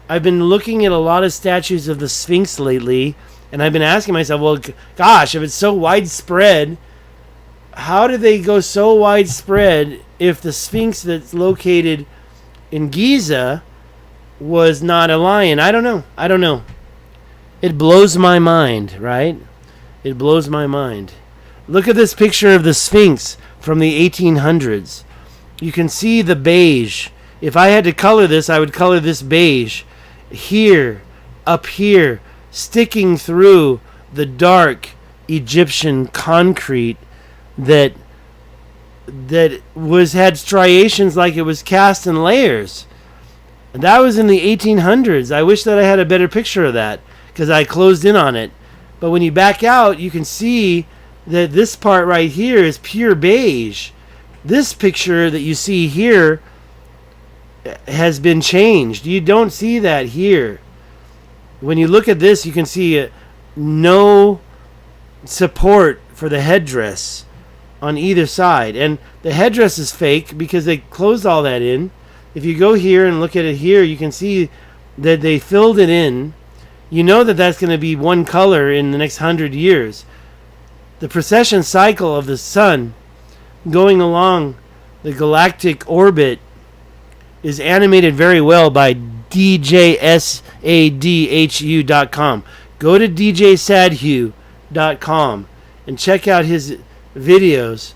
I've been looking at a lot of statues of the Sphinx lately, and I've been asking myself, well, gosh, if it's so widespread, how did they go so widespread if the Sphinx that's located in Giza was not a lion? I don't know. It blows my mind, right? It blows my mind. Look at this picture of the Sphinx from the 1800s. You can see the beige. If I had to color this, I would color this beige. Here, up here, sticking through the dark Egyptian concrete that had striations like it was cast in layers. And that was in the 1800s. I wish that I had a better picture of that, because I closed in on it. But when you back out, you can see that this part right here is pure beige. This picture that you see here has been changed. You don't see that here. When you look at this, you can see no support for the headdress on either side. And the headdress is fake because they closed all that in. If you go here and look at it here, you can see that they filled it in. You know that that's going to be one color in the next 100 years. The precession cycle of the sun going along the galactic orbit is animated very well by DJSADHU.com. Go to DJSadhu.com and check out his videos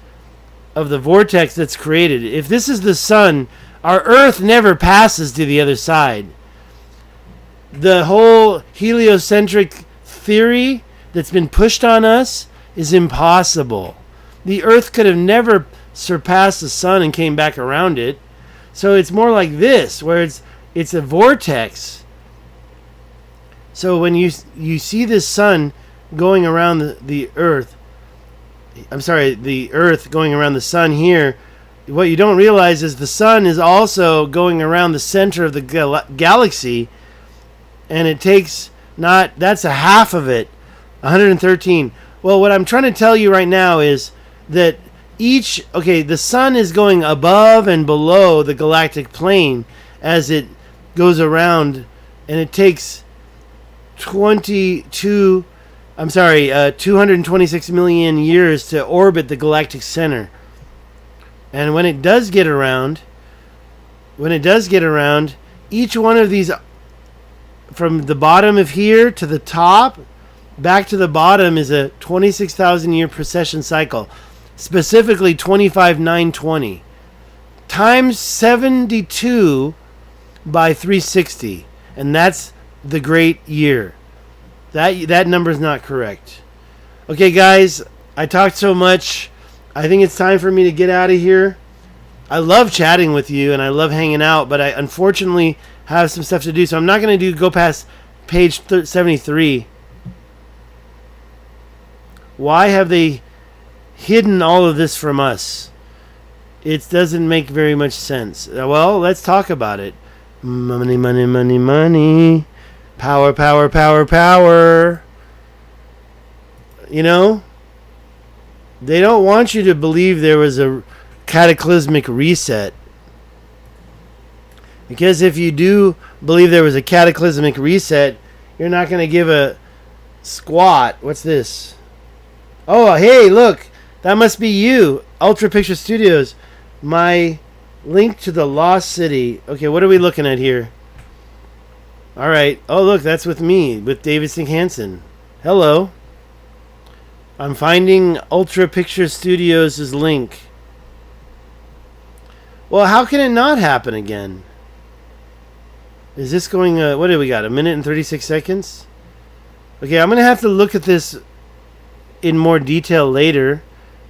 of the vortex that's created. If this is the sun, our Earth never passes to the other side. The whole heliocentric theory that's been pushed on us is impossible. The Earth could have never surpassed the sun and came back around it. So it's more like this, where it's a vortex. So when you see this sun going around the Earth, the Earth going around the sun here, what you don't realize is the sun is also going around the center of the galaxy, and it takes that's a half of it, 113. Well, what I'm trying to tell you right now is that the sun is going above and below the galactic plane as it goes around, and it takes 226 million years to orbit the galactic center. And when it does get around, each one of these, from the bottom of here to the top, back to the bottom, is a 26,000 year precession cycle. Specifically 25,920 times 72 by 360, and that's the great year. That number is not correct. Okay, guys, I talked so much. I think it's time for me to get out of here. I love chatting with you and I love hanging out, but I unfortunately have some stuff to do, so I'm not going to go past page 73. Why have they hidden all of this from us? It doesn't make very much sense. Well, let's talk about it. Money, money, money, money. Power, power, power, power. You know, they don't want you to believe there was a cataclysmic reset. Because if you do believe there was a cataclysmic reset, you're not going to give a squat. What's this? Oh, hey, look. That must be you. Ultra Picture Studios. My link to the Lost City. Okay, what are we looking at here? All right. Oh, look, that's with me, with David Sink Hansen. Hello. I'm finding Ultra Picture Studios' link. Well, how can it not happen again? Is this going... what do we got? A minute and 36 seconds? Okay, I'm going to have to look at this in more detail later.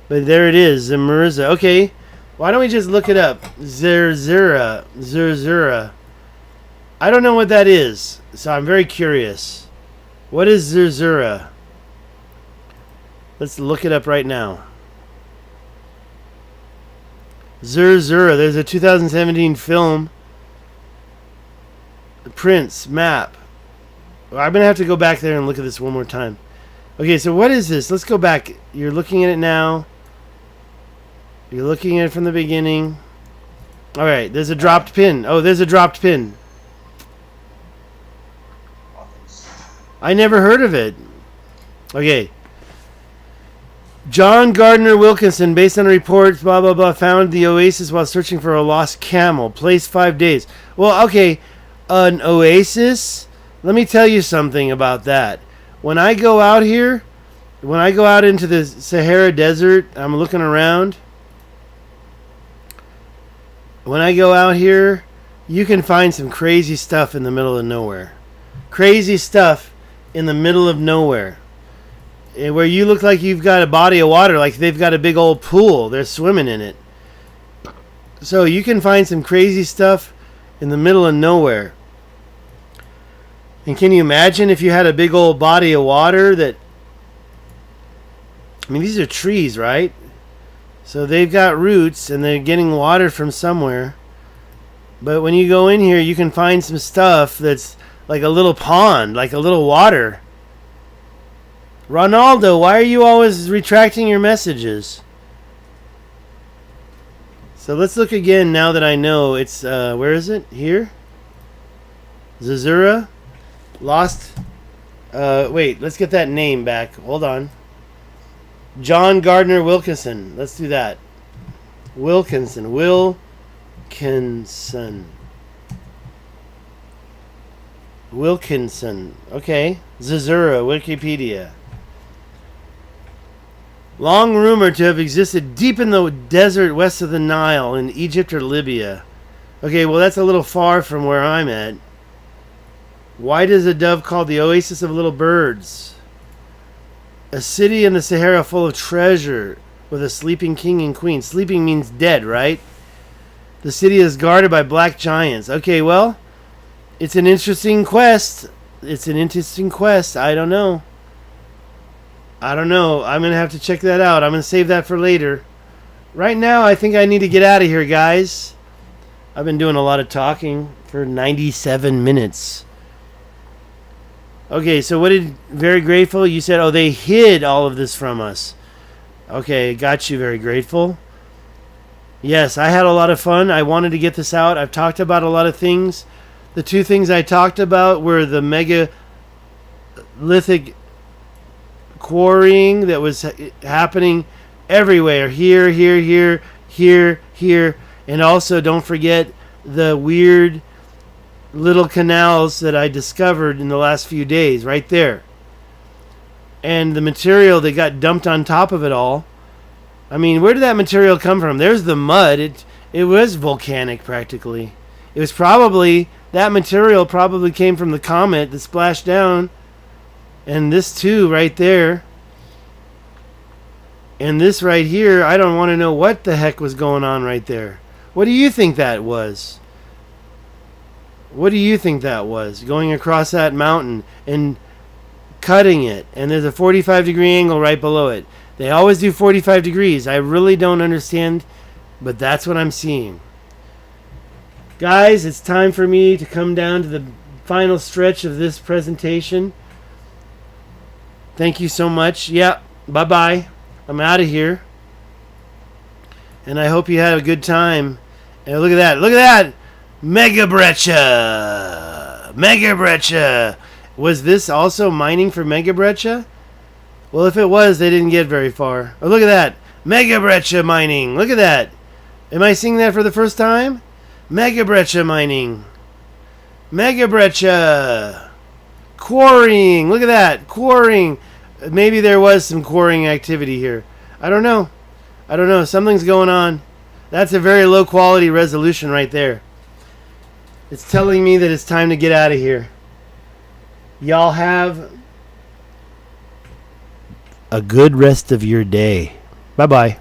But there it is, Zemurza. Okay, why don't we just look it up? Zerzura. I don't know what that is, so I'm very curious. What is Zerzura? Let's look it up right now. Zura. There's a 2017 film. Prince map. Well, I'm going to have to go back there and look at this one more time. Okay, so what is this? Let's go back. You're looking at it now. You're looking at it from the beginning. All right, there's a dropped pin. Oh, there's a dropped pin. I never heard of it. Okay. John Gardner Wilkinson, based on reports, blah, blah, blah, found the oasis while searching for a lost camel. Placed 5 days. Well, okay, an oasis? Let me tell you something about that. When I go out here, when I go out into the Sahara Desert, I'm looking around. When I go out here, you can find some crazy stuff in the middle of nowhere. Crazy stuff in the middle of nowhere. Where you look like you've got a body of water, like they've got a big old pool. They're swimming in it. So you can find some crazy stuff in the middle of nowhere. And can you imagine if you had a big old body of water that... I mean, these are trees, right? So they've got roots and they're getting water from somewhere. But when you go in here, you can find some stuff that's like a little pond, like a little water. Ronaldo, why are you always retracting your messages? So let's look again now that I know it's... where is it? Here? Zazura? Lost... wait, let's get that name back. Hold on. John Gardner Wilkinson. Let's do that. Wilkinson. Wilkinson. Okay. Zazura. Wikipedia. Long rumored to have existed deep in the desert west of the Nile in Egypt or Libya. Okay, well that's a little far from where I'm at. Why does a dove called the oasis of little birds? A city in the Sahara full of treasure with a sleeping king and queen. Sleeping means dead, right? The city is guarded by black giants. Okay, well, it's an interesting quest. I don't know. I'm going to have to check that out. I'm going to save that for later. Right now, I think I need to get out of here, guys. I've been doing a lot of talking for 97 minutes. Okay, so what did... Very Grateful, you said, oh, they hid all of this from us. Okay, got you, Very Grateful. Yes, I had a lot of fun. I wanted to get this out. I've talked about a lot of things. The two things I talked about were the megalithic quarrying that was happening everywhere. Here. And also, don't forget the weird little canals that I discovered in the last few days, right there. And the material that got dumped on top of it all. I mean, where did that material come from? There's the mud. It was volcanic, practically. It was probably... That material probably came from the comet that splashed down. And this too, right there. And this right here, I don't want to know what the heck was going on right there. What do you think that was? What do you think that was? Going across that mountain and cutting it. And there's a 45-degree angle right below it. They always do 45 degrees. I really don't understand, but that's what I'm seeing. Guys, it's time for me to come down to the final stretch of this presentation. Thank you so much. Yeah, bye-bye. I'm out of here. And I hope you had a good time. And look at that. Look at that. Mega Brecha. Was this also mining for Mega Brecha? Well, if it was, they didn't get very far. Oh, look at that. Mega Brecha mining. Look at that. Am I seeing that for the first time? Mega Brecha mining. Mega Brecha. Quarrying. Look at that. Quarrying. Maybe there was some quarrying activity here. I don't know. Something's going on. That's a very low quality resolution right there. It's telling me that it's time to get out of here. Y'all have a good rest of your day. Bye-bye.